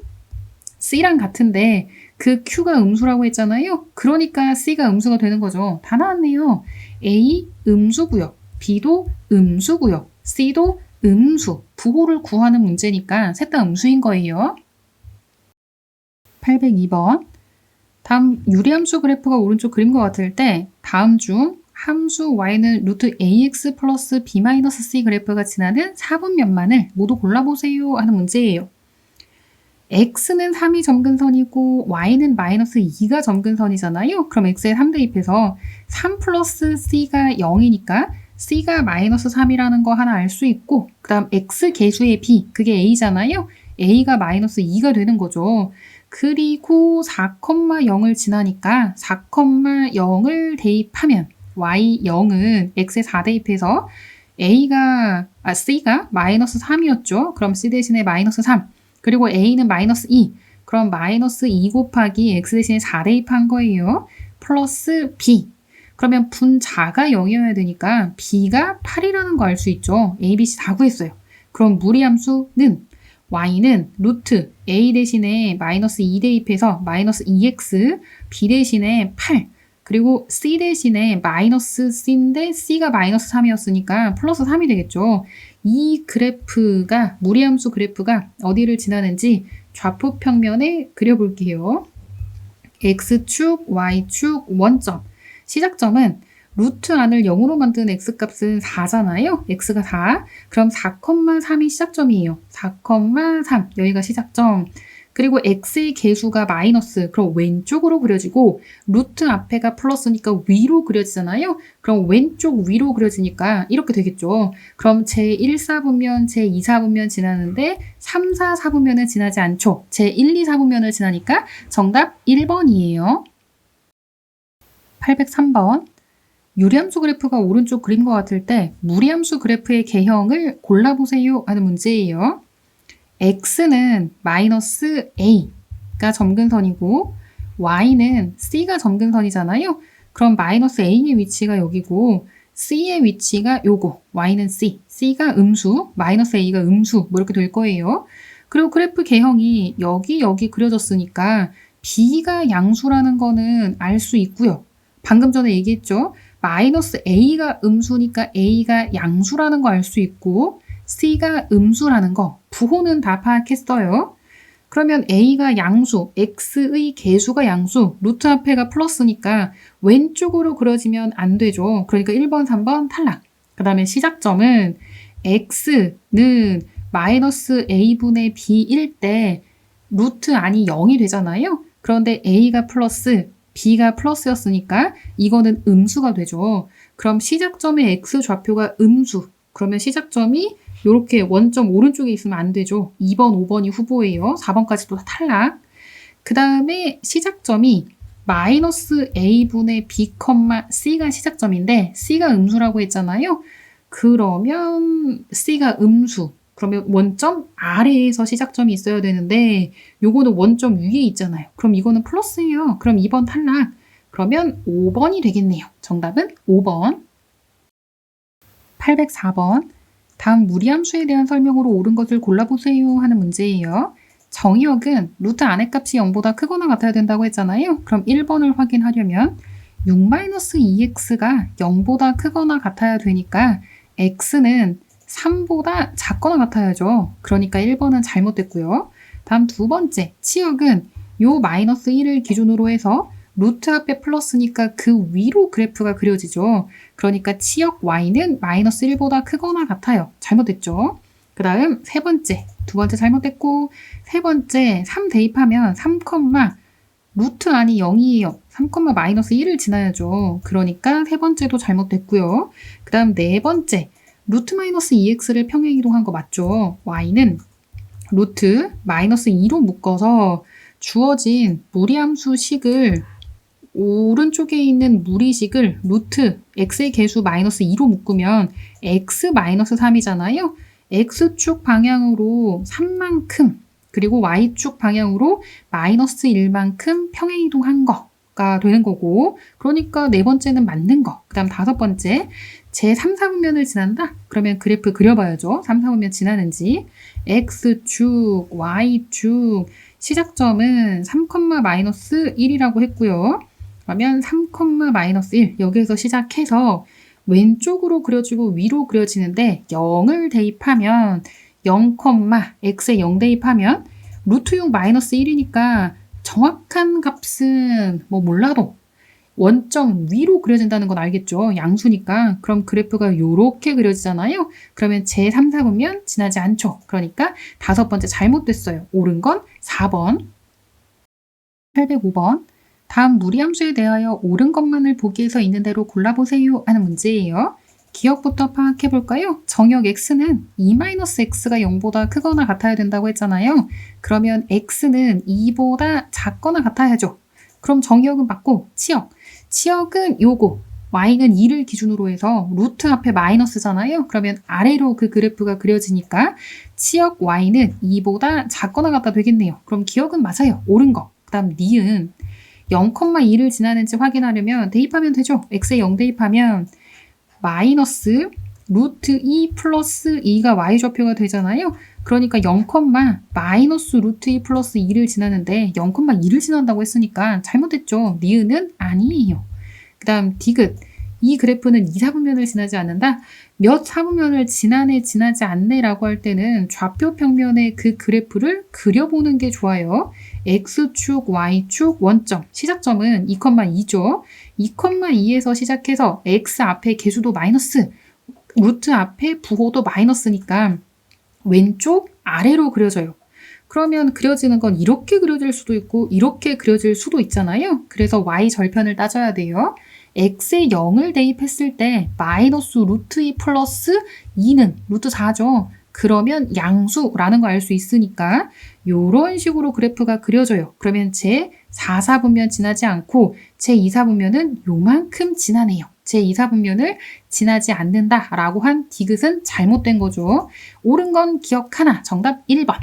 C랑 같은데 그 Q가 음수라고 했잖아요. 그러니까 C가 음수가 되는 거죠. 다 나왔네요. A 음수고요. B도 음수고요. C도 음수. 부호를 구하는 문제니까 셋 다 음수인 거예요. 802번. 다음 유리함수 그래프가 오른쪽 그림과 같을 때 다음 중 함수 y는 루트 ax 플러스 b 마이너스 c 그래프가 지나는 4분면만을 모두 골라보세요 하는 문제예요. x는 3이 점근선이고 y는 마이너스 2가 점근선이잖아요. 그럼 x에 3 대입해서 3 플러스 c가 0이니까 c가 마이너스 3이라는 거 하나 알 수 있고 그 다음 x 개수의 b, 그게 a잖아요. a가 마이너스 2가 되는 거죠. 그리고 4,0을 지나니까 4,0을 대입하면 y0은 x에 4 대입해서 c가 마이너스 3이었죠. 그럼 c 대신에 마이너스 3. 그리고 a는 마이너스 2. 그럼 마이너스 2 곱하기 x 대신에 4 대입한 거예요. 플러스 b. 그러면 분자가 0이어야 되니까 b가 8이라는 거 알 수 있죠. a, b, c 다 구했어요. 그럼 무리함수는 y는 루트 a 대신에 마이너스 2 대입해서 마이너스 2x, b 대신에 8, 그리고 c 대신에 마이너스 c인데 c가 마이너스 3이었으니까 플러스 3이 되겠죠. 이 그래프가, 무리함수 그래프가 어디를 지나는지 좌표 평면에 그려볼게요. x축, y축, 원점. 시작점은 루트 안을 0으로 만든 x값은 4잖아요. x가 4. 그럼 4,3이 시작점이에요. 4,3. 여기가 시작점. 그리고 x의 개수가 마이너스. 그럼 왼쪽으로 그려지고 루트 앞에가 플러스니까 위로 그려지잖아요. 그럼 왼쪽 위로 그려지니까 이렇게 되겠죠. 그럼 제1사분면, 제2사분면 지나는데 3, 4, 4분면은 지나지 않죠. 제1, 2, 4분면을 지나니까 정답 1번이에요. 803번. 유리함수 그래프가 오른쪽 그림과 같을 때 무리함수 그래프의 개형을 골라보세요 하는 문제예요. x는 마이너스 a가 점근선이고 y는 c가 점근선이잖아요. 그럼 마이너스 a의 위치가 여기고 c의 위치가 요거, y는 c, c가 음수, 마이너스 a가 음수 뭐 이렇게 될 거예요. 그리고 그래프 개형이 여기 그려졌으니까 b가 양수라는 거는 알 수 있고요. 방금 전에 얘기했죠. 마이너스 a가 음수니까 a가 양수라는 거 알 수 있고 c가 음수라는 거, 부호는 다 파악했어요. 그러면 a가 양수, x의 개수가 양수, 루트 앞에가 플러스니까 왼쪽으로 그려지면 안 되죠. 그러니까 1번, 3번 탈락. 그 다음에 시작점은 x는 마이너스 a분의 b일 때 루트 안이 0이 되잖아요. 그런데 a가 플러스, b가 플러스였으니까 이거는 음수가 되죠. 그럼 시작점의 x 좌표가 음수. 그러면 시작점이 이렇게 원점 오른쪽에 있으면 안 되죠. 2번, 5번이 후보예요. 4번까지도 다 탈락. 그 다음에 시작점이 마이너스 a분의 b, c가 시작점인데 c가 음수라고 했잖아요. 그러면 c가 음수. 그러면 원점 아래에서 시작점이 있어야 되는데 요거는 원점 위에 있잖아요. 그럼 이거는 플러스예요. 그럼 2번 탈락. 그러면 5번이 되겠네요. 정답은 5번. 804번. 다음 무리함수에 대한 설명으로 옳은 것을 골라보세요 하는 문제예요. 정의역은 루트 안의 값이 0보다 크거나 같아야 된다고 했잖아요. 그럼 1번을 확인하려면 6-2x가 0보다 크거나 같아야 되니까 x는 3보다 작거나 같아야죠. 그러니까 1번은 잘못됐고요. 다음 두 번째, 치역은 요 마이너스 1을 기준으로 해서 루트 앞에 플러스니까 그 위로 그래프가 그려지죠. 그러니까 치역 y는 마이너스 1보다 크거나 같아요. 잘못됐죠. 그 다음 세 번째, 두 번째 잘못됐고, 세 번째 3 대입하면 3, 루트 안이 0이에요. 3, 마이너스 1을 지나야죠. 그러니까 세 번째도 잘못됐고요. 그 다음 네 번째, 루트 마이너스 2x를 평행이동한 거 맞죠? y는 루트 마이너스 2로 묶어서 주어진 무리함수식을 오른쪽에 있는 무리식을 루트 x의 개수 마이너스 2로 묶으면 x 마이너스 3이잖아요. x축 방향으로 3만큼 그리고 y축 방향으로 마이너스 1만큼 평행이동한 거가 되는 거고, 그러니까 네 번째는 맞는 거. 그 다음 다섯 번째, 제 3, 4분면을 지난다? 그러면 그래프 그려봐야죠. 3, 4분면 지나는지. x축, y축, 시작점은 3, 마이너스 1이라고 했고요. 그러면 3, 마이너스 1 여기에서 시작해서 왼쪽으로 그려지고 위로 그려지는데 0을 대입하면 0, x에 0 대입하면 루트 6 마이너스 1이니까 정확한 값은 뭐 몰라도 원점 위로 그려진다는 건 알겠죠? 양수니까. 그럼 그래프가 이렇게 그려지잖아요. 그러면 제 3, 4분면 지나지 않죠. 그러니까 다섯 번째 잘못됐어요. 옳은 건 4번. 805번. 다음 무리함수에 대하여 옳은 것만을 보기에서 있는 대로 골라보세요 하는 문제예요. 기억부터 파악해볼까요? 정역 x는 2-x가 0보다 크거나 같아야 된다고 했잖아요. 그러면 x는 2보다 작거나 같아야죠. 그럼 정역은 맞고 치역은 요거 y는 2를 기준으로 해서 루트 앞에 마이너스잖아요. 그러면 아래로 그 그래프가 그려지니까 치역 y는 2보다 작거나 같다 되겠네요. 그럼 기억은 맞아요. 옳은 거. 그 다음 니은 0,2를 지나는지 확인하려면 대입하면 되죠. x에 0 대입하면 마이너스 루트 2 플러스 2가 y좌표가 되잖아요. 그러니까 0, 마이너스 루트 2 플러스 2를 지나는데 0,2를 지난다고 했으니까 잘못됐죠. 니은은 아니에요. 그 다음 디귿. 이 그래프는 2, 4분면을 지나지 않는다. 몇 4분면을 지나네 지나지 않네 라고 할 때는 좌표 평면의 그 그래프를 그려보는 게 좋아요. x축, y축, 원점, 시작점은 2,2죠. 2,2에서 시작해서 x 앞에 개수도 마이너스, 루트 앞에 부호도 마이너스니까 왼쪽 아래로 그려져요. 그러면 그려지는 건 이렇게 그려질 수도 있고 이렇게 그려질 수도 있잖아요. 그래서 y 절편을 따져야 돼요. x에 0을 대입했을 때 마이너스 루트 2 플러스 2는 루트 4죠. 그러면 양수라는 거 알 수 있으니까 이런 식으로 그래프가 그려져요. 그러면 제 4, 4분면 지나지 않고 제 2, 4분면은 요만큼 지나네요. 제 2, 4분면을 지나지 않는다라고 한 디귿은 잘못된 거죠. 옳은 건 기억 하나, 정답 1번.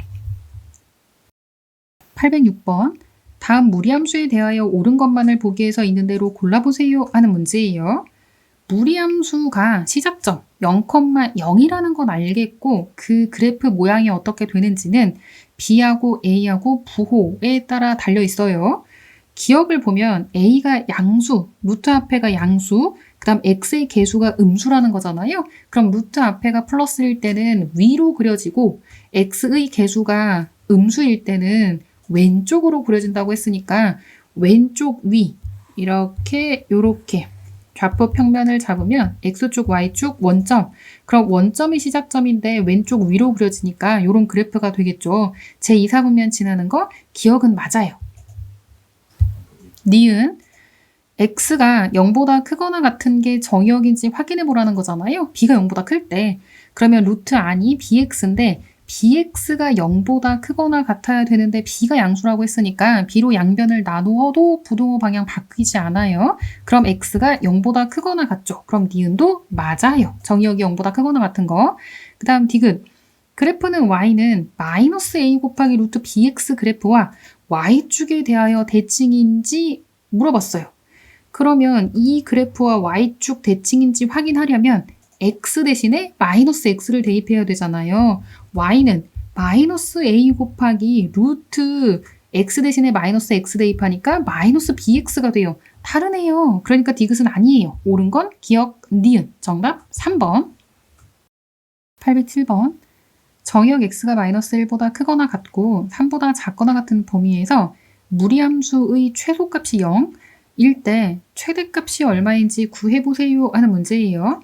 806번. 다음 무리함수에 대하여 옳은 것만을 보기에서 있는 대로 골라보세요 하는 문제예요. 무리함수가 시작점 0,0이라는 건 알겠고 그 그래프 모양이 어떻게 되는지는 B하고 A하고 부호에 따라 달려 있어요. 기억을 보면 A가 양수, 루트 앞에가 양수, 그 다음 X의 개수가 음수라는 거잖아요. 그럼 루트 앞에가 플러스일 때는 위로 그려지고 X의 개수가 음수일 때는 왼쪽으로 그려진다고 했으니까 왼쪽 위 이렇게 요렇게 좌표 평면을 잡으면 X축, Y축, 원점. 그럼 원점이 시작점인데 왼쪽 위로 그려지니까 이런 그래프가 되겠죠. 제 2, 4분면 지나는 거 기억은 맞아요. 니은 X가 0보다 크거나 같은 게 정의역인지 확인해 보라는 거잖아요. B가 0보다 클 때. 그러면 루트 안이 BX인데 bx가 0보다 크거나 같아야 되는데 b가 양수라고 했으니까 b로 양변을 나누어도 부동호 방향 바뀌지 않아요. 그럼 x가 0보다 크거나 같죠. 그럼 니은도 맞아요. 정의역이 0보다 크거나 같은 거. 그 다음 디귿. 그래프는 y는 마이너스 a 곱하기 루트 bx 그래프와 y축에 대하여 대칭인지 물어봤어요. 그러면 이 그래프와 y축 대칭인지 확인하려면 x 대신에 마이너스 x를 대입해야 되잖아요. y는 마이너스 a 곱하기 루트 x 대신에 마이너스 x 대입하니까 마이너스 bx가 돼요. 다르네요. 그러니까 디귿은 아니에요. 옳은 건 기억 니은. 정답 3번. 807번. 정의역 x가 마이너스 1보다 크거나 같고 3보다 작거나 같은 범위에서 무리함수의 최소값이 0일 때 최대값이 얼마인지 구해보세요 하는 문제예요.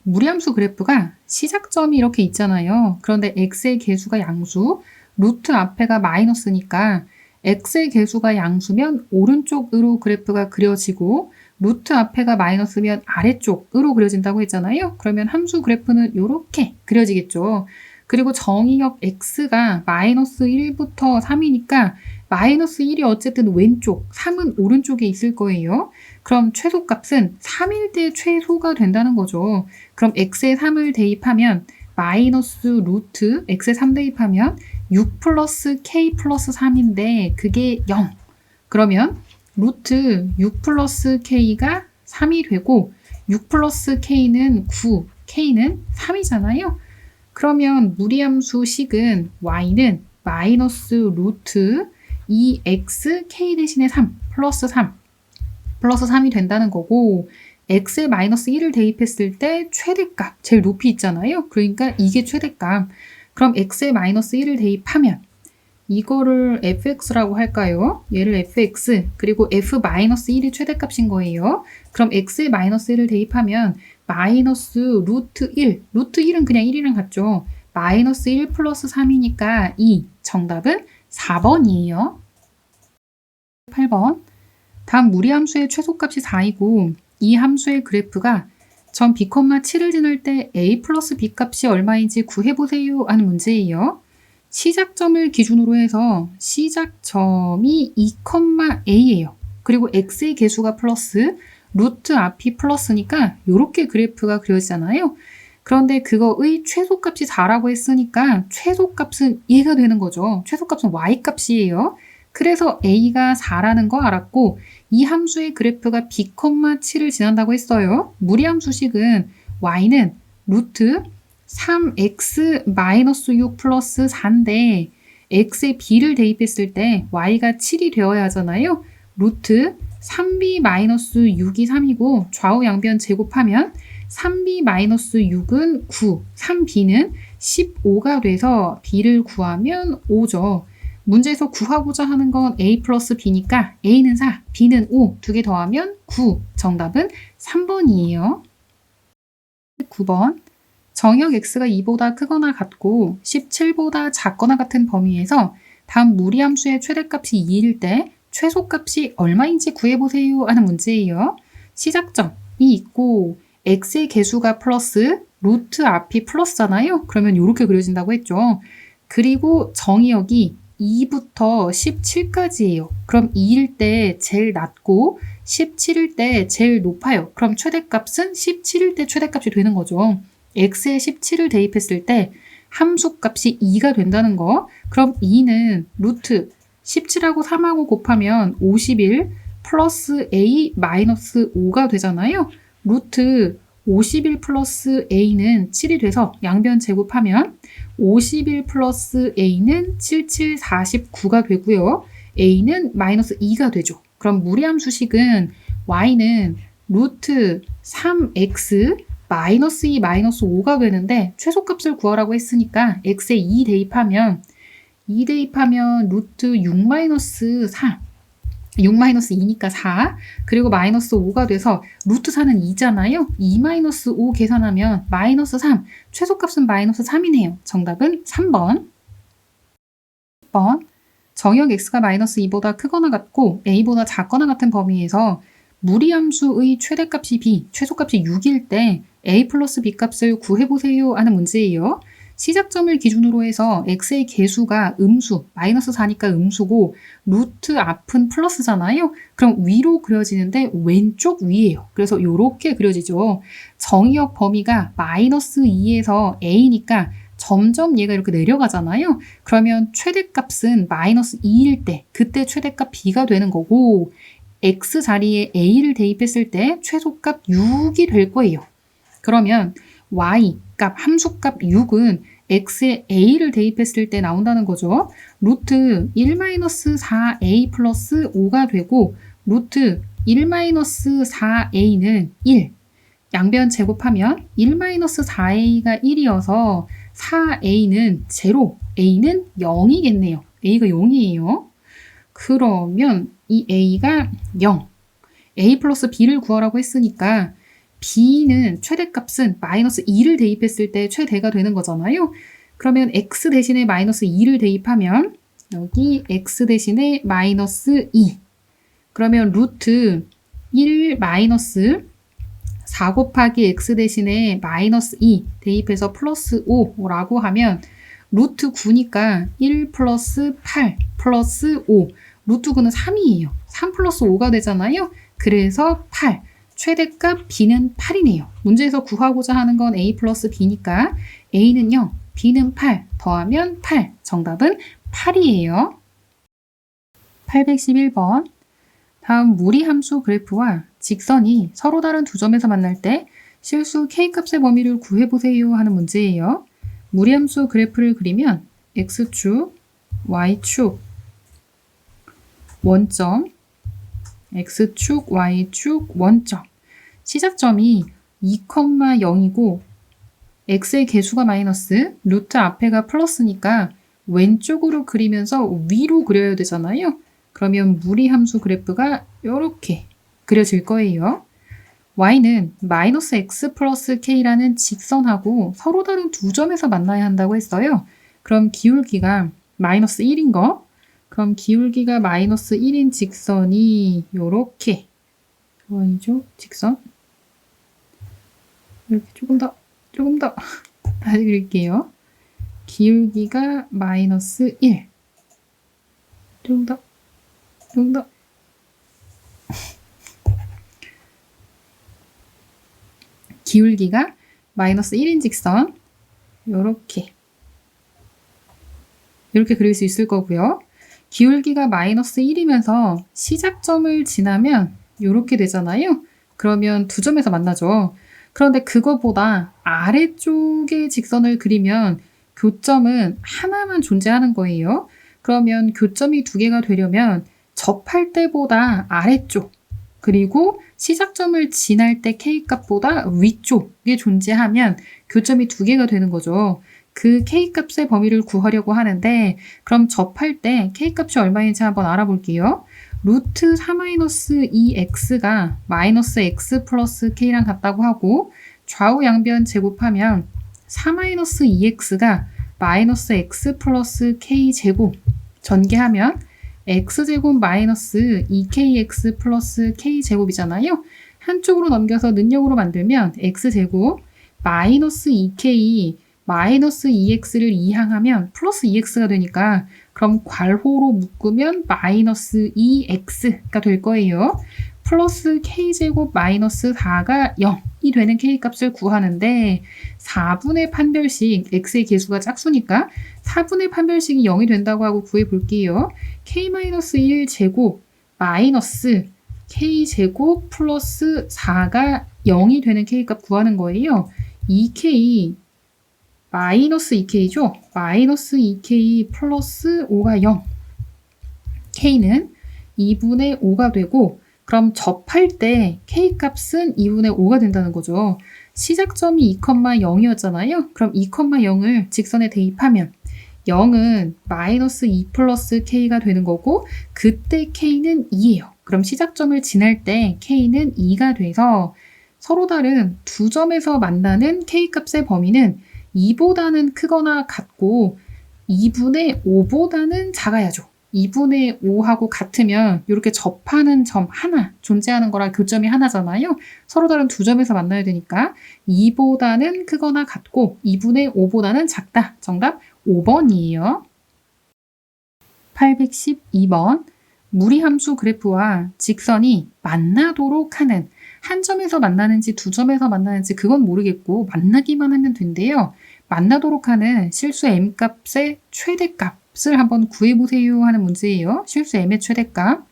무리함수 그래프가 시작점이 이렇게 있잖아요. 그런데 x의 개수가 양수, 루트 앞에가 마이너스니까 x의 개수가 양수면 오른쪽으로 그래프가 그려지고 루트 앞에가 마이너스면 아래쪽으로 그려진다고 했잖아요. 그러면 함수 그래프는 이렇게 그려지겠죠. 그리고 정의역 x가 마이너스 1부터 3이니까 마이너스 1이 어쨌든 왼쪽, 3은 오른쪽에 있을 거예요. 그럼 최소값은 3일 때 최소가 된다는 거죠. 그럼 x에 3을 대입하면 마이너스 루트 x에 3 대입하면 6 플러스 k 플러스 3인데 그게 0. 그러면 루트 6 플러스 k가 3이 되고 6 플러스 k는 9, k는 3이잖아요. 그러면 무리함수 식은 y는 마이너스 루트 2x k 대신에 3 플러스 3이 된다는 거고 x에 마이너스 1을 대입했을 때 최대값 제일 높이 있잖아요. 그러니까 이게 최대값. 그럼 x에 마이너스 1을 대입하면 이거를 fx라고 할까요? 얘를 fx 그리고 f 마이너스 1이 최대값인 거예요. 그럼 x에 마이너스 1을 대입하면 마이너스 루트 1, 루트 1은 그냥 1이랑 같죠. 마이너스 1 플러스 3이니까 2. 정답은 4번이에요. 8번. 다음 무리함수의 최소값이 4이고 이 함수의 그래프가 점 b, 7을 지날 때 a 플러스 b 값이 얼마인지 구해보세요 하는 문제예요. 시작점을 기준으로 해서 시작점이 2,a예요. 그리고 x의 개수가 플러스 루트 앞이 플러스니까 이렇게 그래프가 그려지잖아요. 그런데 그거의 최소값이 4라고 했으니까 최소값은 얘가 되는 거죠. 최소값은 y값이에요. 그래서 a가 4라는 거 알았고 이 함수의 그래프가 b, 7을 지난다고 했어요. 무리함수식은 y는 루트 3x-6 플러스 4인데 x에 b를 대입했을 때 y가 7이 되어야 하잖아요. 루트 3b-6이 3이고 좌우 양변 제곱하면 3b-6은 9, 3b는 15가 돼서 b를 구하면 5죠. 문제에서 구하고자 하는 건 a 플러스 b니까 a는 4, b는 5, 두 개 더하면 9. 정답은 3번이에요. 9번. 정의역 x가 2보다 크거나 같고 17보다 작거나 같은 범위에서 다음 무리함수의 최대값이 2일 때 최소값이 얼마인지 구해보세요 하는 문제예요. 시작점이 있고 x의 개수가 플러스 루트 앞이 플러스잖아요. 그러면 이렇게 그려진다고 했죠. 그리고 정의역이 2부터 17까지예요. 그럼 2일 때 제일 낮고 17일 때 제일 높아요. 그럼 최대값은 17일 때 최대값이 되는 거죠. x에 17을 대입했을 때 함수값이 2가 된다는 거. 그럼 2는 루트 17하고 3하고 곱하면 51 플러스 a 마이너스 5가 되잖아요. 루트 51 플러스 a는 7이 돼서 양변 제곱하면 51 플러스 a는 77, 49가 되고요. a는 마이너스 2가 되죠. 그럼 무리함수식은 y는 루트 3x 마이너스 2, 마이너스 5가 되는데 최소값을 구하라고 했으니까 x에 2 대입하면 루트 6 마이너스 4 6 마이너스 2니까 4 그리고 마이너스 5가 돼서 루트 4는 2잖아요. 2 마이너스 5 계산하면 마이너스 3 최소값은 마이너스 3이네요. 정답은 3번. 10번. 정의역 x가 마이너스 2보다 크거나 같고 a보다 작거나 같은 범위에서 무리함수의 최대값이 b, 최소값이 6일 때 a 플러스 b 값을 구해보세요 하는 문제예요. 시작점을 기준으로 해서 x의 개수가 음수, 마이너스 4니까 음수고 루트 앞은 플러스잖아요. 그럼 위로 그려지는데 왼쪽 위에요. 그래서 이렇게 그려지죠. 정의역 범위가 마이너스 2에서 a니까 점점 얘가 이렇게 내려가잖아요. 그러면 최대값은 마이너스 2일 때 그때 최대값 b가 되는 거고 x 자리에 a를 대입했을 때 최소값 6이 될 거예요. 그러면 y 값, 함수값 6은 x에 a를 대입했을 때 나온다는 거죠. 루트 1-4a 플러스 5가 되고 루트 1-4a는 1. 양변 제곱하면 1-4a가 1이어서 4a는 0, a는 0이겠네요. a가 0이에요. 그러면 이 a가 0. a 플러스 b를 구하라고 했으니까 b는 최대값은 마이너스 2를 대입했을 때 최대가 되는 거잖아요. 그러면 x 대신에 마이너스 2를 대입하면 여기 x 대신에 마이너스 2. 그러면 루트 1 마이너스 4 곱하기 x 대신에 마이너스 2 대입해서 플러스 5라고 하면 루트 9니까 1 플러스 8 플러스 5. 루트 9는 3이에요. 3 플러스 5가 되잖아요. 그래서 8. 최대값 b는 8이네요. 문제에서 구하고자 하는 건 a 플러스 b니까 a는 0, b는 8, 더하면 8. 정답은 8이에요. 811번. 다음 무리함수 그래프와 직선이 서로 다른 두 점에서 만날 때 실수 k값의 범위를 구해보세요 하는 문제예요. 무리함수 그래프를 그리면 x축, y축, 원점, x축, y축, 원점. 시작점이 2,0이고 x의 개수가 마이너스, 루트 앞에가 플러스니까 왼쪽으로 그리면서 위로 그려야 되잖아요. 그러면 무리함수 그래프가 이렇게 그려질 거예요. y는 마이너스 x 플러스 k라는 직선하고 서로 다른 두 점에서 만나야 한다고 했어요. 그럼 기울기가 마이너스 1인 거. 그럼 기울기가 마이너스 1인 직선이 이렇게 y죠? 직선. 이렇게 조금 더 다시 그릴게요. 기울기가 마이너스 1. 조금 더. 기울기가 마이너스 1인 직선 이렇게 그릴 수 있을 거고요. 기울기가 마이너스 1이면서 시작점을 지나면 이렇게 되잖아요. 그러면 두 점에서 만나죠. 그런데 그거보다 아래쪽의 직선을 그리면 교점은 하나만 존재하는 거예요. 그러면 교점이 두 개가 되려면 접할 때보다 아래쪽, 그리고 시작점을 지날 때 k값보다 위쪽에 존재하면 교점이 두 개가 되는 거죠. 그 k값의 범위를 구하려고 하는데 그럼 접할 때 k값이 얼마인지 한번 알아볼게요. 루트 4-2x가 마이너스 x 플러스 k랑 같다고 하고 좌우 양변 제곱하면 4-2x가 마이너스 x 플러스 k 제곱 전개하면 x제곱 마이너스 2kx 플러스 k제곱이잖아요. 한쪽으로 넘겨서 능력으로 만들면 x제곱 마이너스 2k 마이너스 2x를 이항하면 플러스 2x가 되니까 그럼 괄호로 묶으면 마이너스 2x가 될 거예요. 플러스 k제곱 마이너스 4가 0이 되는 k값을 구하는데 4분의 판별식, x의 개수가 짝수니까 4분의 판별식이 0이 된다고 하고 구해볼게요. k-1 제곱 마이너스 k제곱 플러스 4가 0이 되는 k값 구하는 거예요. 2k 마이너스 2k죠. 마이너스 2k 플러스 5가 0. k는 2분의 5가 되고 그럼 접할 때 k값은 2분의 5가 된다는 거죠. 시작점이 2,0이었잖아요. 그럼 2,0을 직선에 대입하면 0은 마이너스 2 플러스 k가 되는 거고 그때 k는 2예요. 그럼 시작점을 지날 때 k는 2가 돼서 서로 다른 두 점에서 만나는 k값의 범위는 2보다는 크거나 같고 2분의 5보다는 작아야죠. 2분의 5하고 같으면 이렇게 접하는 점 하나 존재하는 거라 교점이 하나잖아요. 서로 다른 두 점에서 만나야 되니까 2보다는 크거나 같고 2분의 5보다는 작다. 정답 5번이에요. 812번. 무리함수 그래프와 직선이 만나도록 하는 한 점에서 만나는지 두 점에서 만나는지 그건 모르겠고 만나기만 하면 된대요. 만나도록 하는 실수 m값의 최대값을 한번 구해보세요 하는 문제예요. 실수 m의 최대값.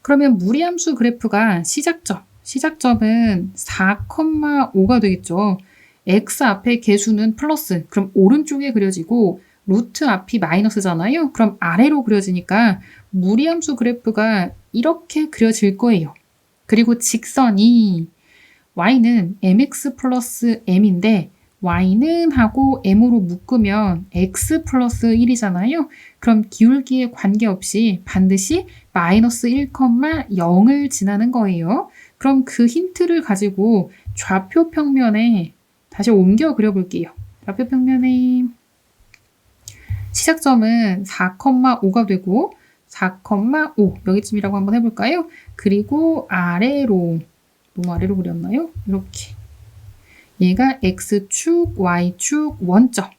그러면 무리함수 그래프가 시작점은 4,5가 되겠죠. x 앞에 개수는 플러스. 그럼 오른쪽에 그려지고 루트 앞이 마이너스잖아요. 그럼 아래로 그려지니까 무리함수 그래프가 이렇게 그려질 거예요. 그리고 직선이 y는 mx 플러스 m인데 y는 하고 m으로 묶으면 x 플러스 1이잖아요. 그럼 기울기에 관계없이 반드시 마이너스 1,0을 지나는 거예요. 그럼 그 힌트를 가지고 좌표 평면에 다시 옮겨 그려볼게요. 좌표 평면에 시작점은 4,5가 되고 4,5 여기쯤이라고 한번 해볼까요? 그리고 아래로 너무 아래로 그렸나요? 이렇게 얘가 x축, y축, 원점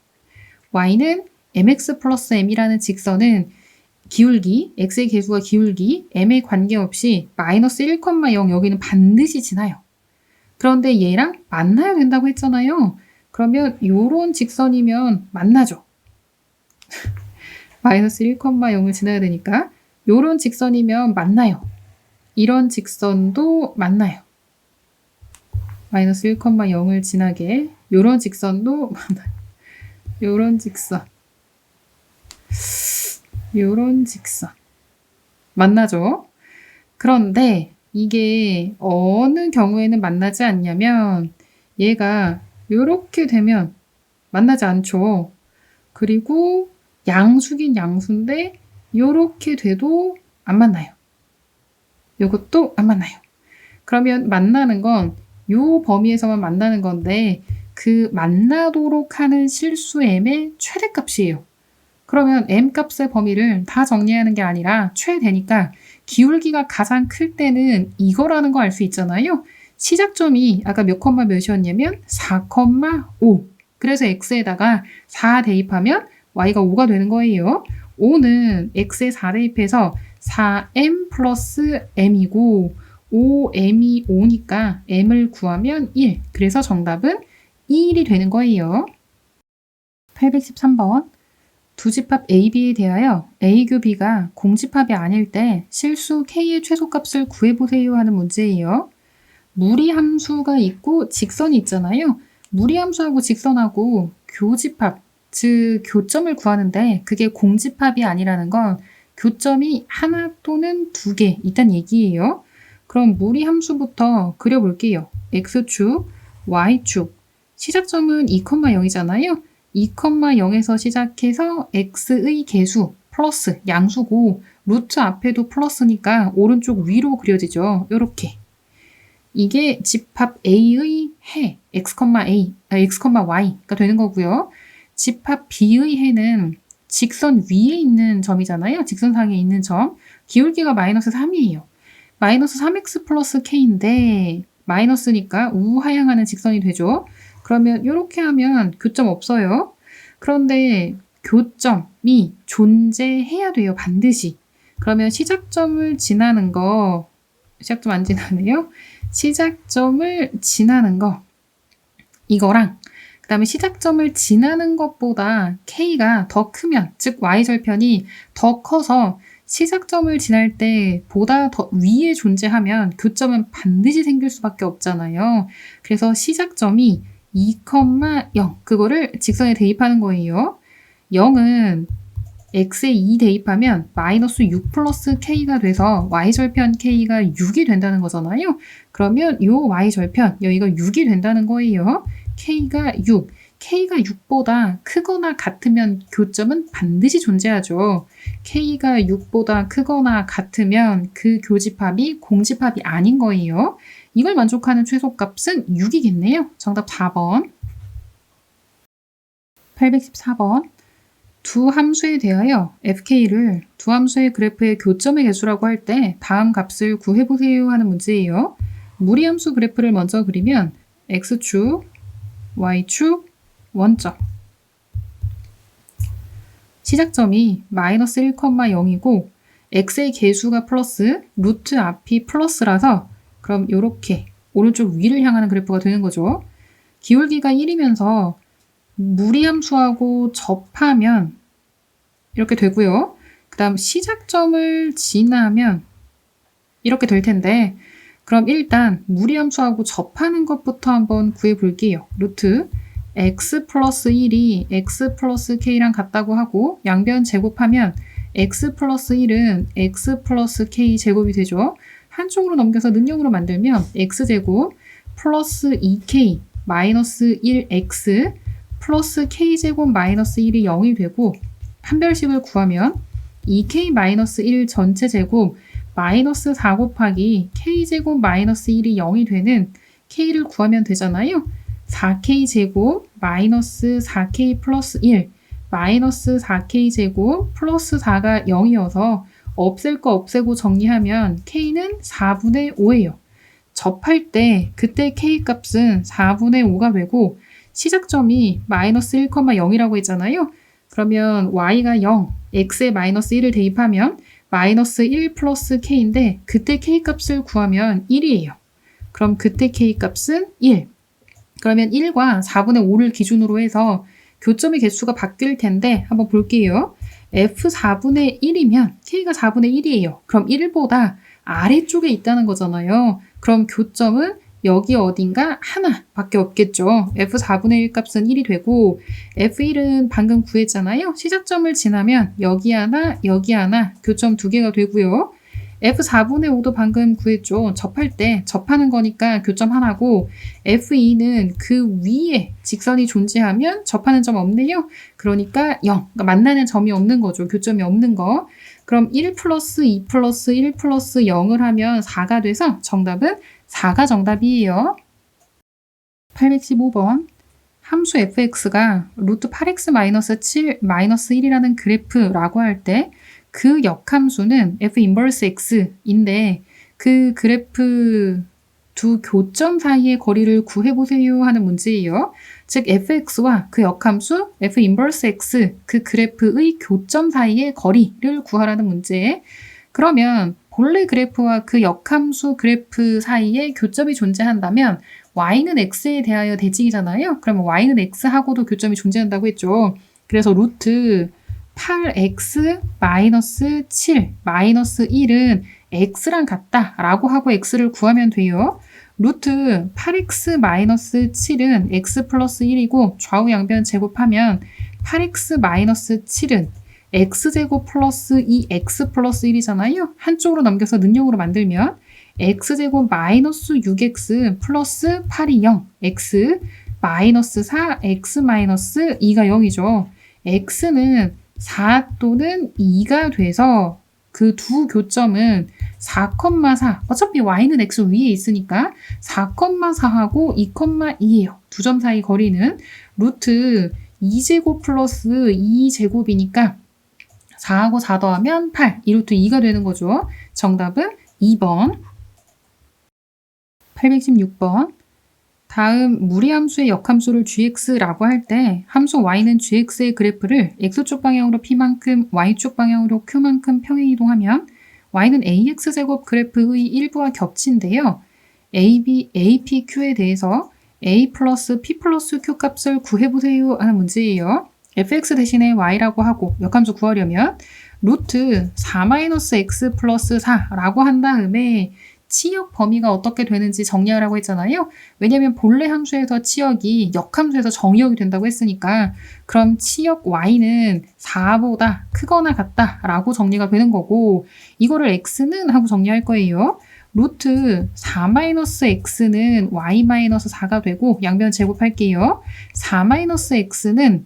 y는 mx 플러스 m이라는 직선은 기울기, x의 개수가 기울기, m에 관계없이 마이너스 1,0 여기는 반드시 지나요. 그런데 얘랑 만나야 된다고 했잖아요. 그러면 요런 직선이면 만나죠. 마이너스 1,0을 지나야 되니까 요런 직선이면 만나요. 이런 직선도 만나요. 마이너스 1,0을 지나게 요런 직선도 만나요. 요런 직선 요런 직선 만나죠. 그런데 이게 어느 경우에는 만나지 않냐면 얘가 요렇게 되면 만나지 않죠. 그리고 양수긴 양수인데 요렇게 돼도 안 만나요. 요것도 안 만나요. 그러면 만나는 건 요 범위에서만 만나는 건데 그 만나도록 하는 실수 m의 최대값이에요. 그러면 m 값의 범위를 다 정리하는 게 아니라 최대니까 기울기가 가장 클 때는 이거라는 거 알 수 있잖아요. 시작점이 아까 몇 컴마 몇이었냐면 4,5. 그래서 x에다가 4 대입하면 y가 5가 되는 거예요. 5는 x에 4 대입해서 4m 플러스 m이고 5m이 5니까 m을 구하면 1. 그래서 정답은 1이 되는 거예요. 813번. 두 집합 A, B에 대하여 A 교 B가 공집합이 아닐 때 실수 K의 최소값을 구해보세요 하는 문제예요. 무리함수가 있고 직선이 있잖아요. 무리함수하고 직선하고 교집합, 즉 교점을 구하는데 그게 공집합이 아니라는 건 교점이 하나 또는 두 개 있다는 얘기예요. 그럼 무리함수부터 그려볼게요. X축, Y축, 시작점은 2,0이잖아요. 2,0에서 시작해서 x의 개수 플러스 양수고 루트 앞에도 플러스니까 오른쪽 위로 그려지죠. 요렇게. 이게 집합 A의 해 xy가 되는 거고요. 집합 B의 해는 직선 위에 있는 점이잖아요. 직선상에 있는 점. 기울기가 마이너스 3이에요. 마이너스 3x 플러스 k인데 마이너스니까 우하향하는 직선이 되죠. 그러면 이렇게 하면 교점 없어요. 그런데 교점이 존재해야 돼요. 반드시. 그러면 시작점을 지나는 거 시작점 안 지나네요. 시작점을 지나는 거 이거랑 그 다음에 시작점을 지나는 것보다 k가 더 크면 즉 y절편이 더 커서 시작점을 지날 때 보다 더 위에 존재하면 교점은 반드시 생길 수밖에 없잖아요. 그래서 시작점이 2,0 그거를 직선에 대입하는 거예요. 0은 x에 2 대입하면 마이너스 6 플러스 k가 돼서 y절편 k가 6이 된다는 거잖아요. 그러면 이 y절편 여기가 6이 된다는 거예요. k가 6. k가 6보다 크거나 같으면 교점은 반드시 존재하죠. k가 6보다 크거나 같으면 그 교집합이 공집합이 아닌 거예요. 이걸 만족하는 최소값은 6이겠네요. 정답 4번. 814번. 두 함수에 대하여 fk를 두 함수의 그래프의 교점의 개수라고 할 때 다음 값을 구해보세요 하는 문제예요. 무리함수 그래프를 먼저 그리면 x축, y축, 원점. 시작점이 마이너스 1,0이고 x의 개수가 플러스, 루트 앞이 플러스라서 그럼 이렇게 오른쪽 위를 향하는 그래프가 되는 거죠. 기울기가 1이면서 무리함수하고 접하면 이렇게 되고요. 그 다음 시작점을 지나면 이렇게 될 텐데 그럼 일단 무리함수하고 접하는 것부터 한번 구해볼게요. 루트 x 플러스 1이 x 플러스 k랑 같다고 하고 양변 제곱하면 x 플러스 1은 x 플러스 k 제곱이 되죠. 한쪽으로 넘겨서 는영으로 만들면 x제곱 플러스 2k 마이너스 1x 플러스 k제곱 마이너스 1이 0이 되고 판별식을 구하면 2k 마이너스 1 전체 제곱 마이너스 4 곱하기 k제곱 마이너스 1이 0이 되는 k를 구하면 되잖아요. 4k 제곱 마이너스 4k 플러스 1 마이너스 4k 제곱 플러스 4가 0이어서 없앨 거 없애고 정리하면 k는 4분의 5예요. 접할 때 그때 k 값은 4분의 5가 되고 시작점이 마이너스 1,0이라고 했잖아요. 그러면 y가 0, x에 마이너스 1을 대입하면 마이너스 1 플러스 k인데 그때 k 값을 구하면 1이에요. 그럼 그때 k 값은 1. 그러면 1과 4분의 5를 기준으로 해서 교점의 개수가 바뀔 텐데 한번 볼게요. f 4분의 1이면 k가 4분의 1이에요. 그럼 1보다 아래쪽에 있다는 거잖아요. 그럼 교점은 여기 어딘가 하나밖에 없겠죠. f 4분의 1 값은 1이 되고 f1은 방금 구했잖아요. 시작점을 지나면 여기 하나, 여기 하나, 교점 2개가 되고요. f 4분의 5도 방금 구했죠. 접할 때 접하는 거니까 교점 하나고 f2는 그 위에 직선이 존재하면 접하는 점 없네요. 그러니까 0, 그러니까 만나는 점이 없는 거죠. 교점이 없는 거. 그럼 1 플러스 2 플러스 1 플러스 0을 하면 4가 돼서 정답은 4가 정답이에요. 815번 함수 fx가 루트 8x 마이너스 7 마이너스 1이라는 그래프라고 할 때 그 역함수는 f 인버스 x인데 그 그래프 두 교점 사이의 거리를 구해보세요 하는 문제예요. 즉 fx와 그 역함수 f 인버스 x 그 그래프의 교점 사이의 거리를 구하라는 문제. 그러면 본래 그래프와 그 역함수 그래프 사이에 교점이 존재한다면 y는 x에 대하여 대칭이잖아요. 그러면 y는 x하고도 교점이 존재한다고 했죠. 그래서 루트 8x 마이너스 7 마이너스 1은 x랑 같다 라고 하고 x를 구하면 돼요. 루트 8x 마이너스 7은 x 플러스 1이고 좌우 양변 제곱하면 8x 마이너스 7은 x제곱 플러스 2x 플러스 1이잖아요. 한쪽으로 넘겨서 는영으로 만들면 x제곱 마이너스 6x 플러스 8이 0 x 마이너스 4 x 마이너스 2가 0이죠. x는 4 또는 2가 돼서 그 두 교점은 4,4 어차피 y는 x 위에 있으니까 4,4하고 2,2예요. 두 점 사이 거리는 루트 2제곱 플러스 2제곱이니까 4하고 4 더하면 8 이 루트 2가 되는 거죠. 정답은 2번. 816번 다음 무리함수의 역함수를 gx라고 할 때 함수 y는 gx의 그래프를 x축 방향으로 p만큼 y축 방향으로 q만큼 평행 이동하면 y는 ax제곱 그래프의 일부와 겹친데요. apq에 대해서 a 플러스 p 플러스 q 값을 구해보세요 하는 문제예요. fx 대신에 y라고 하고 역함수 구하려면 루트 4-x 플러스 4라고 한 다음에 치역 범위가 어떻게 되는지 정리하라고 했잖아요. 왜냐하면 본래 함수에서 치역이 역함수에서 정의역이 된다고 했으니까 그럼 치역 y는 4보다 크거나 같다라고 정리가 되는 거고 이거를 x는 하고 정리할 거예요. 루트 4-x는 y-4가 되고 양변 제곱할게요. 4-x는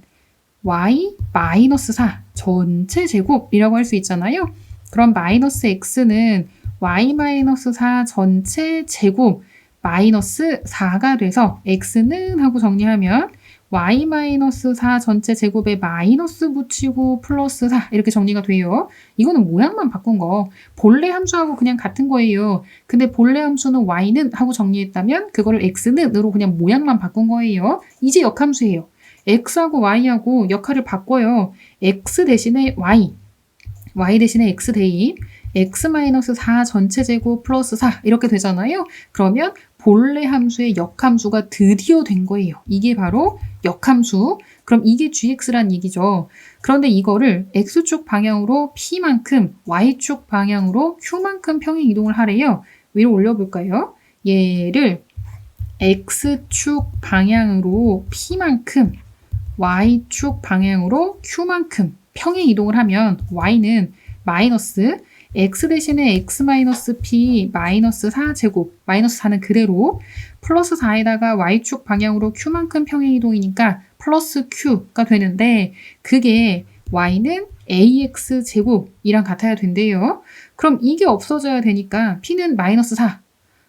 y-4 전체 제곱이라고 할 수 있잖아요. 그럼 마이너스 x는 y-4 전체 제곱 마이너스 4가 돼서 x는 하고 정리하면 y-4 전체 제곱에 마이너스 붙이고 플러스 4 이렇게 정리가 돼요. 이거는 모양만 바꾼 거. 본래 함수하고 그냥 같은 거예요. 근데 본래 함수는 y는 하고 정리했다면 그거를 x는으로 그냥 모양만 바꾼 거예요. 이제 역함수예요. x하고 y하고 역할을 바꿔요. x 대신에 y 대신에 x 대입 x-4 전체 제곱 플러스 4 이렇게 되잖아요. 그러면 본래 함수의 역함수가 드디어 된 거예요. 이게 바로 역함수. 그럼 이게 gx란 얘기죠. 그런데 이거를 x축 방향으로 p만큼 y축 방향으로 q만큼 평행 이동을 하래요. 위로 올려볼까요? 얘를 X축 방향으로 P만큼, Y축 방향으로 Q만큼 평행 이동을 하면 Y는 마이너스 X 대신에 X 마이너스 P 마이너스 4제곱, 마이너스 4는 그대로 플러스 4에다가 Y축 방향으로 Q만큼 평행 이동이니까 플러스 Q가 되는데 그게 Y는 AX 제곱이랑 같아야 된대요. 그럼 이게 없어져야 되니까 P는 마이너스 4,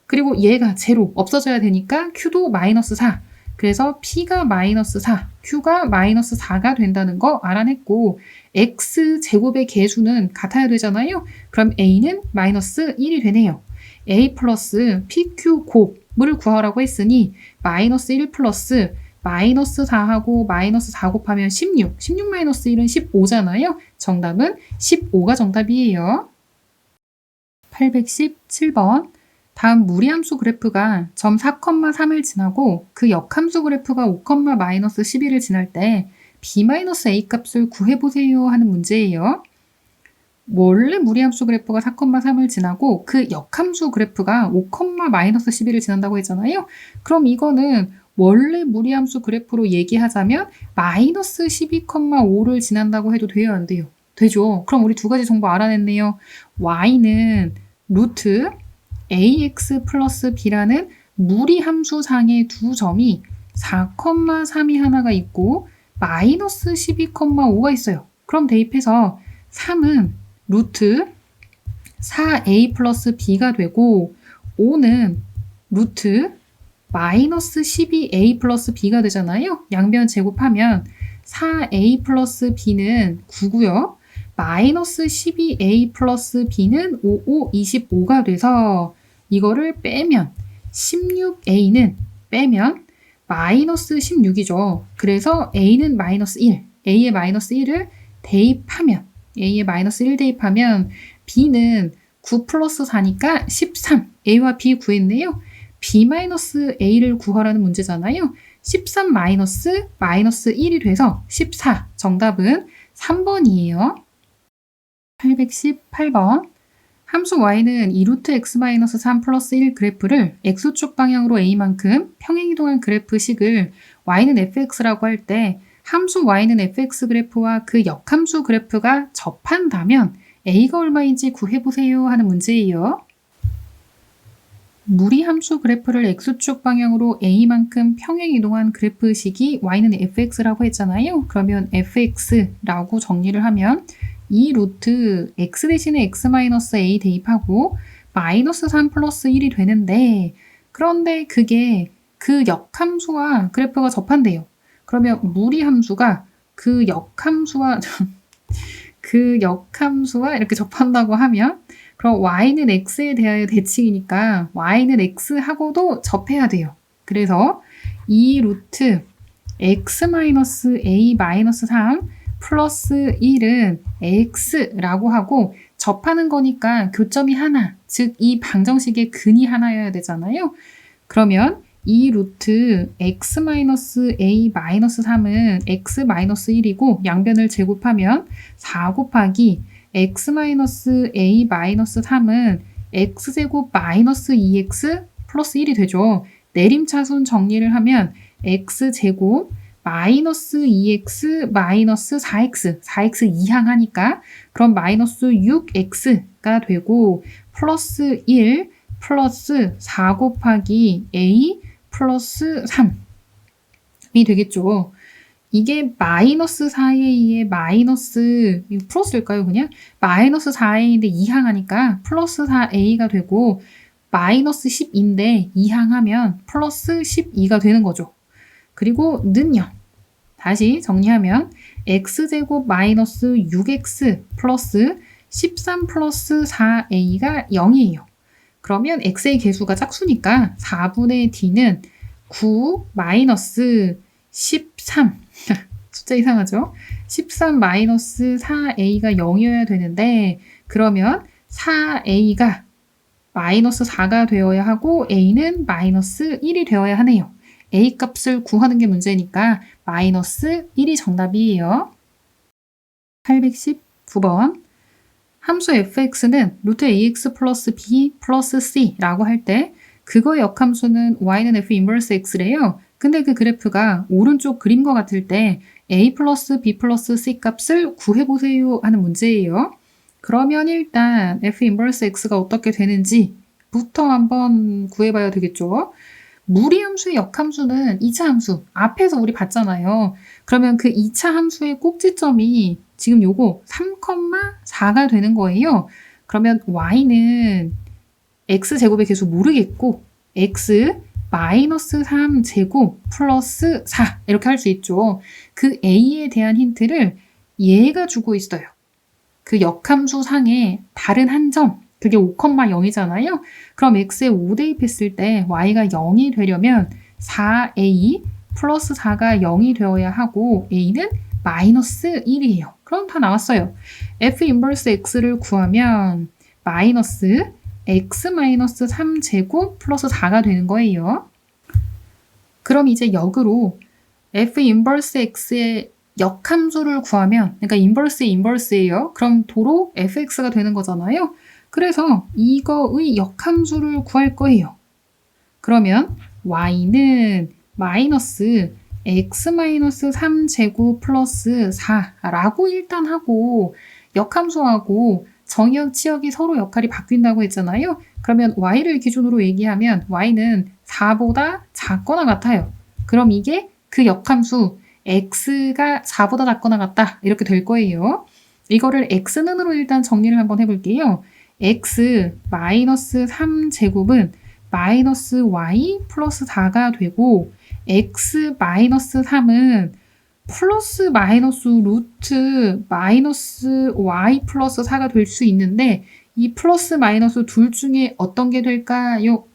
그리고 얘가 제로 없어져야 되니까 Q도 마이너스 4. 그래서 P가 마이너스 4, Q가 마이너스 4가 된다는 거 알아냈고 X제곱의 개수는 같아야 되잖아요. 그럼 A는 마이너스 1이 되네요. A 플러스 PQ 곱을 구하라고 했으니 마이너스 1 플러스 마이너스 4하고 마이너스 4 곱하면 16. 16 마이너스 1은 15잖아요. 정답은 15가 정답이에요. 817번. 다음 무리함수 그래프가 점 4,3을 지나고 그 역함수 그래프가 5, 마이너스 11을 지날 때 b-a 값을 구해보세요 하는 문제예요. 원래 무리함수 그래프가 4,3을 지나고 그 역함수 그래프가 5, 마이너스 11을 지난다고 했잖아요. 그럼 이거는 원래 무리함수 그래프로 얘기하자면 마이너스 12,5를 지난다고 해도 돼요, 안 돼요? 되죠. 그럼 우리 두 가지 정보 알아냈네요. y는 루트 ax 플러스 b라는 무리함수상의 두 점이 4,3이 하나가 있고 마이너스 12,5가 있어요. 그럼 대입해서 3은 루트 4a 플러스 b가 되고 5는 루트 마이너스 12a 플러스 b가 되잖아요. 양변 제곱하면 4a 플러스 b는 9고요. 마이너스 12a 플러스 b는 5, 25가 돼서 이거를 빼면 16a는 빼면 마이너스 16이죠. 그래서 a는 마이너스 1, a의 마이너스 1을 대입하면 a의 마이너스 1 대입하면 b는 9 플러스 4니까 13, a와 b 구했네요. b 마이너스 a를 구하라는 문제잖아요. 13 마이너스 1이 돼서 14, 정답은 3번이에요. 818번. 함수 y는 2루트 x-3 플러스 1 그래프를 x축 방향으로 a만큼 평행이동한 그래프식을 y는 fx라고 할 때 함수 y는 fx 그래프와 그 역함수 그래프가 접한다면 a가 얼마인지 구해보세요 하는 문제예요. 무리함수 그래프를 x축 방향으로 a만큼 평행이동한 그래프식이 y는 fx라고 했잖아요. 그러면 fx라고 정리를 하면 2 루트 x 대신에 x-a 대입하고 마이너스 3 플러스 1이 되는데 그런데 그게 그 역함수와 그래프가 접한대요. 그러면 무리함수가 그 역함수와 이렇게 접한다고 하면 그럼 y는 x에 대하여 대칭이니까 y는 x하고도 접해야 돼요. 그래서 2 루트 x-a-3 플러스 1은 x라고 하고 접하는 거니까 교점이 하나, 즉 이 방정식의 근이 하나여야 되잖아요. 그러면 2 루트 x-a-3은 x-1이고 양변을 제곱하면 4 곱하기 x-a-3은 x제곱 마이너스 2x 플러스 1이 되죠. 내림차순 정리를 하면 x제곱 마이너스 2x 마이너스 4x 이항하니까 그럼 마이너스 6x가 되고 플러스 1 플러스 4 곱하기 a 플러스 3이 되겠죠. 이게 마이너스 4a의 마이너스, 이거 플러스일까요 그냥? 마이너스 4a인데 이항하니까 플러스 4a가 되고 마이너스 10인데 이항하면 플러스 12가 되는 거죠. 그리고 는요. 다시 정리하면 x제곱 마이너스 6x 플러스 13 플러스 4a가 0이에요. 그러면 x의 개수가 짝수니까 4분의 d는 9 마이너스 13 숫자 이상하죠? 13 마이너스 4a가 0이어야 되는데 그러면 4a가 마이너스 4가 되어야 하고 a는 마이너스 1이 되어야 하네요. a 값을 구하는 게 문제니까 마이너스 1이 정답이에요. 819번. 함수 fx는 루트 ax 플러스 b 플러스 c라고 할 때 그거의 역함수는 y는 f 인버스 x래요. 근데 그 그래프가 오른쪽 그림과 같을 때 a 플러스 b 플러스 c 값을 구해보세요 하는 문제예요. 그러면 일단 f 인버스 x가 어떻게 되는지부터 한번 구해봐야 되겠죠. 무리함수의 역함수는 2차 함수, 앞에서 우리 봤잖아요. 그러면 그 2차 함수의 꼭지점이 지금 요거 3,4가 되는 거예요. 그러면 y는 x제곱의 개수 모르겠고 x 마이너스 3제곱 플러스 4 이렇게 할 수 있죠. 그 a에 대한 힌트를 얘가 주고 있어요. 그 역함수 상의 다른 한 점, 그게 5,0이잖아요. 그럼 x에 5 대입했을 때 y가 0이 되려면 4a 플러스 4가 0이 되어야 하고 a는 마이너스 1이에요. 그럼 다 나왔어요. f 인버스 x를 구하면 마이너스 x 마이너스 3제곱 플러스 4가 되는 거예요. 그럼 이제 역으로 f 인버스 x의 역함수를 구하면, 그러니까 인버스의 인버스예요. 그럼 도로 fx가 되는 거잖아요. 그래서 이거의 역함수를 구할 거예요. 그러면 y는 마이너스 x 마이너스 3제곱 플러스 4라고 일단 하고 역함수하고 정의역, 치역이 서로 역할이 바뀐다고 했잖아요. 그러면 y를 기준으로 얘기하면 y는 4보다 작거나 같아요. 그럼 이게 그 역함수 x가 4보다 작거나 같다 이렇게 될 거예요. 이거를 x는으로 일단 정리를 한번 해볼게요. x 마이너스 3제곱은 마이너스 y 플러스 4가 되고 x 마이너스 3은 플러스 마이너스 루트 마이너스 y 플러스 4가 될 수 있는데 이 플러스 마이너스 둘 중에 어떤 게 될까요?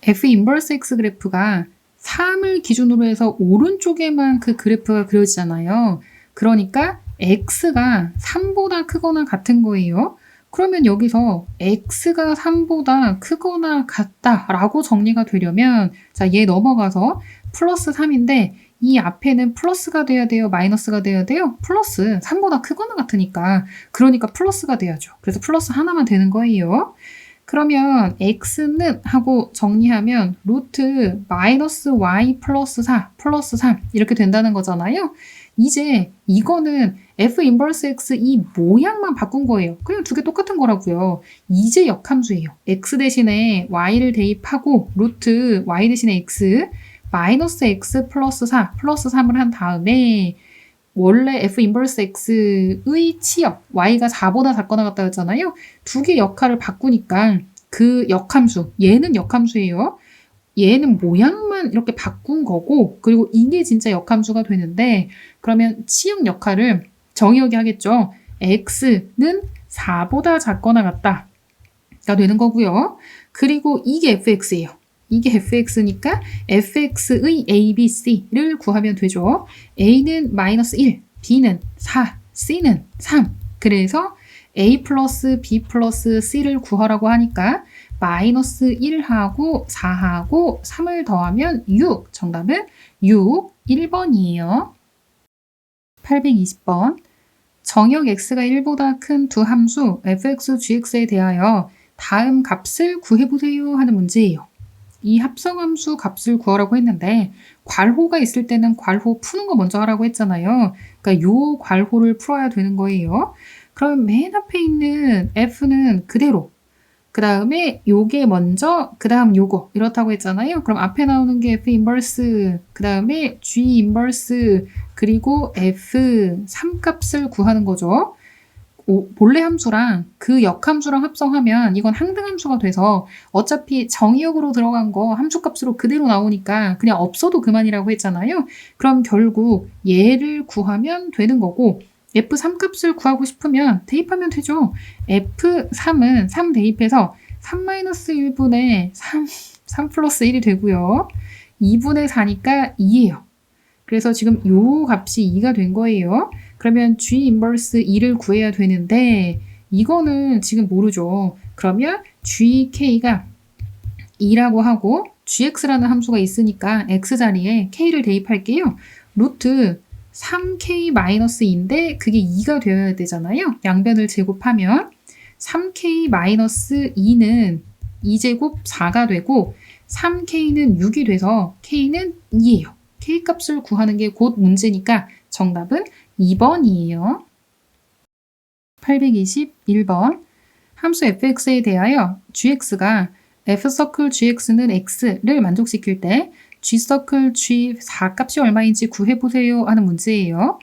f 인버스 x 그래프가 3을 기준으로 해서 오른쪽에만 그 그래프가 그려지잖아요. 그러니까 x가 3보다 크거나 같은 거예요. 그러면 여기서 x가 3보다 크거나 같다라고 정리가 되려면 자, 얘 넘어가서 플러스 3인데 이 앞에는 플러스가 돼야 돼요? 마이너스가 돼야 돼요? 플러스 3보다 크거나 같으니까 그러니까 플러스가 돼야죠. 그래서 플러스 하나만 되는 거예요. 그러면 x는 하고 정리하면 루트 마이너스 y 플러스 4 플러스 3 이렇게 된다는 거잖아요. 이제 이거는 f 인버스 x 이 모양만 바꾼 거예요. 그냥 두 개 똑같은 거라고요. 이제 역함수예요. x 대신에 y를 대입하고 루트 y 대신에 x 마이너스 x 플러스 4 플러스 3을 한 다음에 원래 f 인버스 x의 치역 y가 4보다 작거나 같다 했잖아요. 두 개 역할을 바꾸니까 그 역함수 얘는 역함수예요. 얘는 모양만 이렇게 바꾼 거고 그리고 이게 진짜 역함수가 되는데 그러면 치역 역할을 정의역이 하겠죠. x는 4보다 작거나 같다가 되는 거고요. 그리고 이게 fx예요. 이게 fx니까 fx의 a, b, c를 구하면 되죠. a는 마이너스 1, b는 4, c는 3. 그래서 a 플러스 b 플러스 c를 구하라고 하니까 마이너스 1하고 4하고 3을 더하면 6. 정답은 6, 1번이에요. 820번. 정역 x가 1보다 큰 두 함수 fx, gx에 대하여 다음 값을 구해보세요 하는 문제예요. 이 합성함수 값을 구하라고 했는데 괄호가 있을 때는 괄호 푸는 거 먼저 하라고 했잖아요. 그러니까 요 괄호를 풀어야 되는 거예요. 그럼 맨 앞에 있는 f는 그대로 그 다음에 요게 먼저 그 다음 요거 이렇다고 했잖아요. 그럼 앞에 나오는 게 f 인버스 그 다음에 g 인버스 그리고 f 3값을 구하는 거죠. 본래 함수랑 그 역함수랑 합성하면 이건 항등함수가 돼서 어차피 정의역으로 들어간 거 함수값으로 그대로 나오니까 그냥 없어도 그만이라고 했잖아요. 그럼 결국 얘를 구하면 되는 거고 f3 값을 구하고 싶으면 대입하면 되죠. f3은 3 대입해서 3-1분의 3 플러스 1이 되고요. 2분의 4니까 2예요. 그래서 지금 요 값이 2가 된 거예요. 그러면 g 인버스 2를 구해야 되는데 이거는 지금 모르죠. 그러면 gk가 2라고 하고 gx라는 함수가 있으니까 x 자리에 k를 대입할게요. 루트 3k-2인데 그게 2가 되어야 되잖아요. 양변을 제곱하면 3k-2는 2제곱 4가 되고 3k는 6이 돼서 k는 2예요. k 값을 구하는 게 곧 문제니까 정답은 2번이에요. 821번 함수 fx에 대하여 gx가 f서클 gx는 x를 만족시킬 때 g서클 g4 값이 얼마인지 구해보세요 하는 문제예요.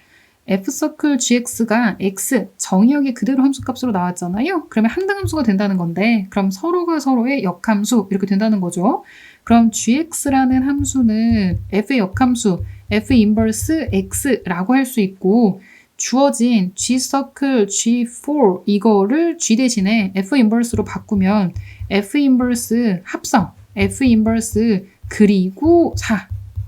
f서클 gx가 x 정의역이 그대로 함수값으로 나왔잖아요. 그러면 항등함수가 된다는 건데 그럼 서로가 서로의 역함수 이렇게 된다는 거죠. 그럼 gx라는 함수는 f의 역함수 f 인버스 x라고 할 수 있고 주어진 g서클 g4 이거를 g 대신에 f 인버스로 바꾸면 f 인버스 합성 f 인버스 그리고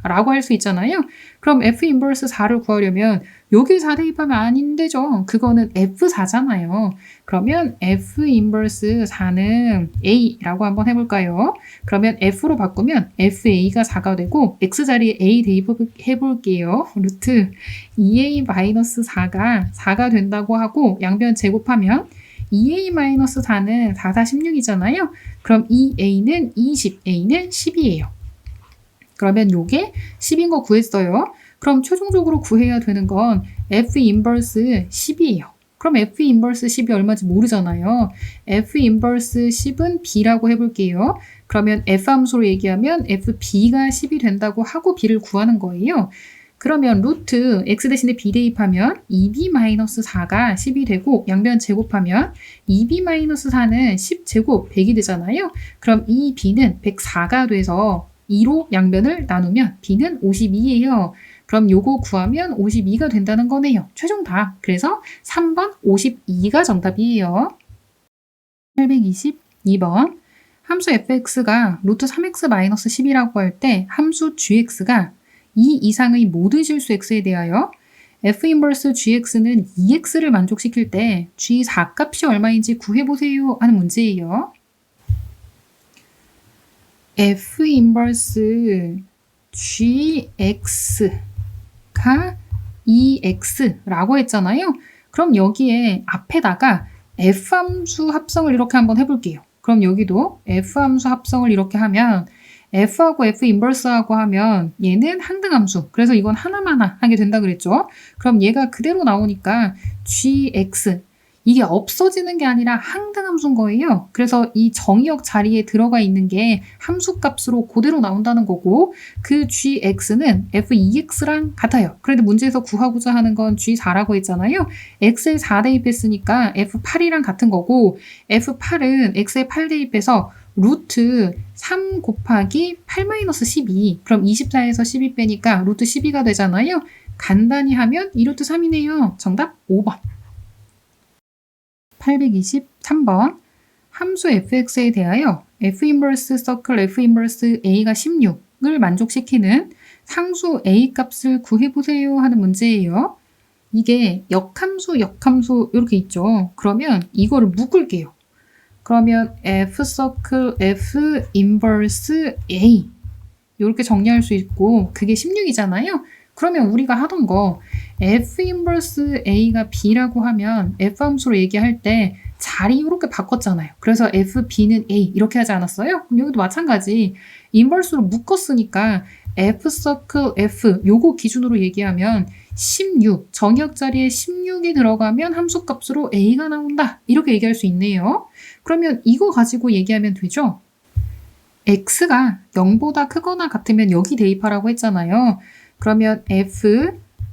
4라고 할 수 있잖아요. 그럼 f 인버스 4를 구하려면 여기 4 대입하면 안 되죠. 그거는 f4잖아요. 그러면 f 인버스 4는 a라고 한번 해볼까요? 그러면 f로 바꾸면 fa가 4가 되고 x 자리에 a 대입해 볼게요. 루트 2a-4가 4가 된다고 하고 양변 제곱하면 2a-4는 4, 4, 16이잖아요. 그럼 2a는 20, a는 10이에요. 그러면 요게 10인 거 구했어요. 그럼 최종적으로 구해야 되는 건 f 인버스 10이에요. 그럼 f 인버스 10이 얼마인지 모르잖아요. f 인버스 10은 b라고 해볼게요. 그러면 f 함수로 얘기하면 fb가 10이 된다고 하고 b를 구하는 거예요. 그러면 루트 x 대신에 b 대입하면 2b-4가 10이 되고 양변 제곱하면 2b-4는 10제곱 100이 되잖아요. 그럼 이 b는 104가 돼서 2로 양변을 나누면 b는 52예요. 그럼 요거 구하면 52가 된다는 거네요. 최종 답. 그래서 3번 52가 정답이에요. 822번 함수 fx가 루트 3x-10이라고 할 때 함수 gx가 2 이상의 모든 실수 x에 대하여 f 인버스 gx는 2x를 만족시킬 때 g4 값이 얼마인지 구해보세요 하는 문제예요. f 인버스 gx가 2x라고 했잖아요. 그럼 여기에 앞에다가 f 함수 합성을 이렇게 한번 해볼게요. 그럼 여기도 f 함수 합성을 이렇게 하면 f하고 f 인버스하고 하면 얘는 항등함수. 그래서 이건 하나만 하게 된다 그랬죠. 그럼 얘가 그대로 나오니까 gx 이게 없어지는 게 아니라 항등함수인 거예요. 그래서 이 정의역 자리에 들어가 있는 게 함수값으로 그대로 나온다는 거고 그 gx는 f2x랑 같아요. 그런데 문제에서 구하고자 하는 건 g4라고 했잖아요. x에 4 대입했으니까 f8이랑 같은 거고 f8은 x에 8 대입해서 루트 3 곱하기 8-12 그럼 24에서 12 빼니까 루트 12가 되잖아요. 간단히 하면 2루트 3이네요. 정답 5번. 823번 함수 fx에 대하여 f 인버스 서클 f 인버스 a가 16을 만족시키는 상수 a 값을 구해보세요 하는 문제예요. 이게 역함수 이렇게 있죠. 그러면 이거를 묶을게요. 그러면 f 서클 f 인버스 a 이렇게 정리할 수 있고 그게 16이잖아요. 그러면 우리가 하던 거 f 인버스 a가 b라고 하면 f 함수로 얘기할 때 자리 이렇게 바꿨잖아요. 그래서 fb는 a 이렇게 하지 않았어요? 그럼 여기도 마찬가지 인버스로 묶었으니까 f 서클 f 요거 기준으로 얘기하면 16 정의역 자리에 16이 들어가면 함수값으로 a가 나온다 이렇게 얘기할 수 있네요. 그러면 이거 가지고 얘기하면 되죠. x가 0보다 크거나 같으면 여기 대입하라고 했잖아요. 그러면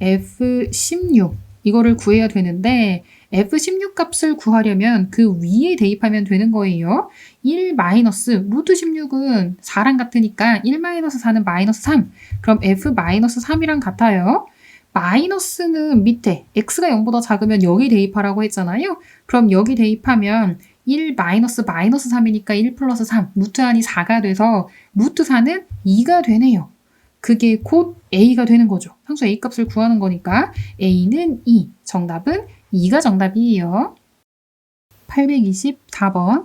f16 이거를 구해야 되는데 f16 값을 구하려면 그 위에 대입하면 되는 거예요. 1 마이너스 루트 16은 4랑 같으니까 1 마이너스 4는 마이너스 3 그럼 f 마이너스 3이랑 같아요. 마이너스는 밑에 x가 0보다 작으면 여기 대입하라고 했잖아요. 그럼 여기 대입하면 1 마이너스 3이니까 1 플러스 3 루트 안이 4가 돼서 루트 4는 2가 되네요. 그게 곧 a가 되는 거죠. 상수 a 값을 구하는 거니까 a는 2. 정답은 2가 정답이에요. 824번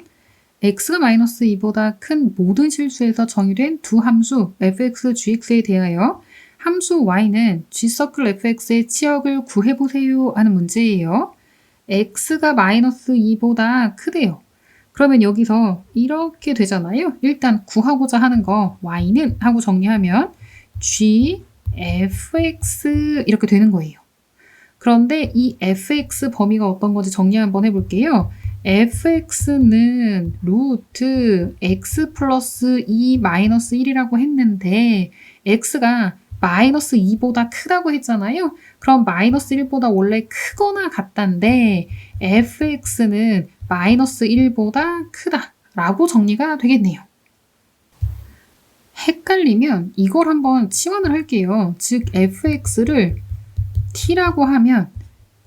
x가 마이너스 2보다 큰 모든 실수에서 정의된 두 함수 fx, gx에 대하여 함수 y는 G서클 fx의 치역을 구해보세요 하는 문제예요. x가 마이너스 2보다 크대요. 그러면 여기서 이렇게 되잖아요. 일단 구하고자 하는 거 y는 하고 정리하면 g fx 이렇게 되는 거예요. 그런데 이 fx 범위가 어떤 건지 정리 한번 해볼게요. fx는 루트 x 플러스 2 마이너스 1이라고 했는데 x가 마이너스 2보다 크다고 했잖아요. 그럼 마이너스 1보다 원래 크거나 같단데 fx는 마이너스 1보다 크다라고 정리가 되겠네요. 헷갈리면 이걸 한번 치환을 할게요. 즉 fx를 t라고 하면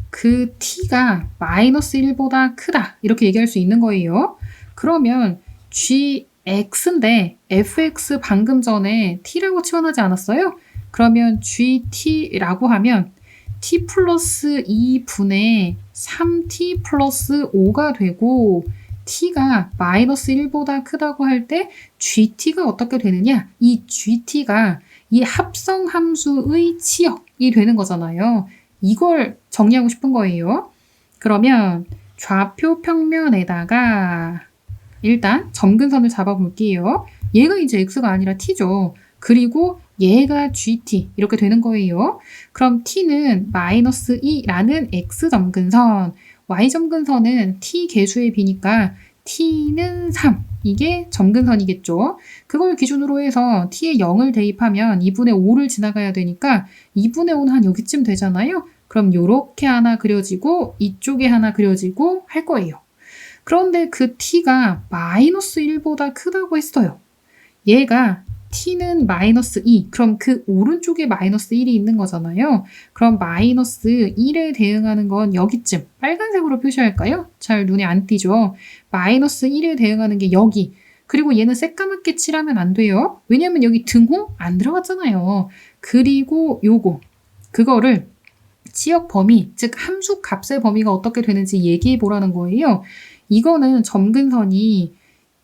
그 t가 마이너스 1보다 크다 이렇게 얘기할 수 있는 거예요. 그러면 gx인데 fx 방금 전에 t라고 치환하지 않았어요? 그러면 gt라고 하면 t 플러스 2분의 3t 플러스 5가 되고 t가 마이너스 1보다 크다고 할 때 gt가 어떻게 되느냐? 이 gt가 이 합성 함수의 치역이 되는 거잖아요. 이걸 정리하고 싶은 거예요. 그러면 좌표 평면에다가 일단 점근선을 잡아볼게요. 얘가 이제 x가 아니라 t죠. 그리고 얘가 gt 이렇게 되는 거예요. 그럼 t는 마이너스 2라는 x점근선, y점근선은 t 개수의 비니까 t는 3 이게 점근선이겠죠. 그걸 기준으로 해서 t에 0을 대입하면 2분의 5를 지나가야 되니까 2분의 5는 한 여기쯤 되잖아요. 그럼 요렇게 하나 그려지고 이쪽에 하나 그려지고 할 거예요. 그런데 그 t가 마이너스 1보다 크다고 했어요. 얘가 t는 마이너스 2, 그럼 그 오른쪽에 마이너스 1이 있는 거잖아요. 그럼 마이너스 1에 대응하는 건 여기쯤 빨간색으로 표시할까요? 잘 눈에 안 띄죠? 마이너스 1에 대응하는 게 여기. 그리고 얘는 새까맣게 칠하면 안 돼요. 왜냐면 여기 등호 안 들어갔잖아요. 그리고 요거 그거를 치역 범위, 즉 함수 값의 범위가 어떻게 되는지 얘기해 보라는 거예요. 이거는 점근선이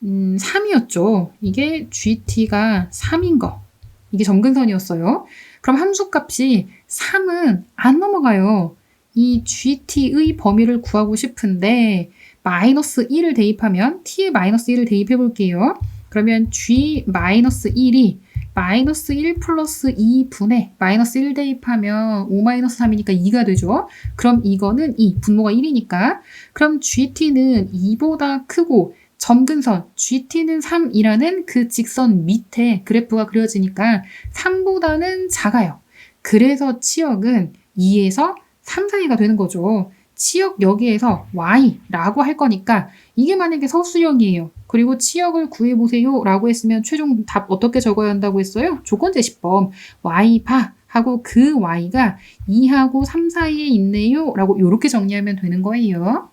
3이었죠. 이게 GT가 3인 거. 이게 점근선이었어요. 그럼 함수값이 3은 안 넘어가요. 이 GT의 범위를 구하고 싶은데 마이너스 1을 대입하면 t에 마이너스 1을 대입해 볼게요. 그러면 G 마이너스 1이 마이너스 1 플러스 2분의 마이너스 1 대입하면 5 마이너스 3이니까 2가 되죠. 그럼 이거는 2, 분모가 1이니까. 그럼 GT는 2보다 크고 점근선 GT는 3이라는 그 직선 밑에 그래프가 그려지니까 3보다는 작아요. 그래서 치역은 2에서 3 사이가 되는 거죠. 치역 여기에서 y라고 할 거니까 이게 만약에 서술형이에요. 그리고 치역을 구해보세요 라고 했으면 최종 답 어떻게 적어야 한다고 했어요? 조건제시법 y바 하고 그 y가 2하고 3 사이에 있네요 라고 이렇게 정리하면 되는 거예요.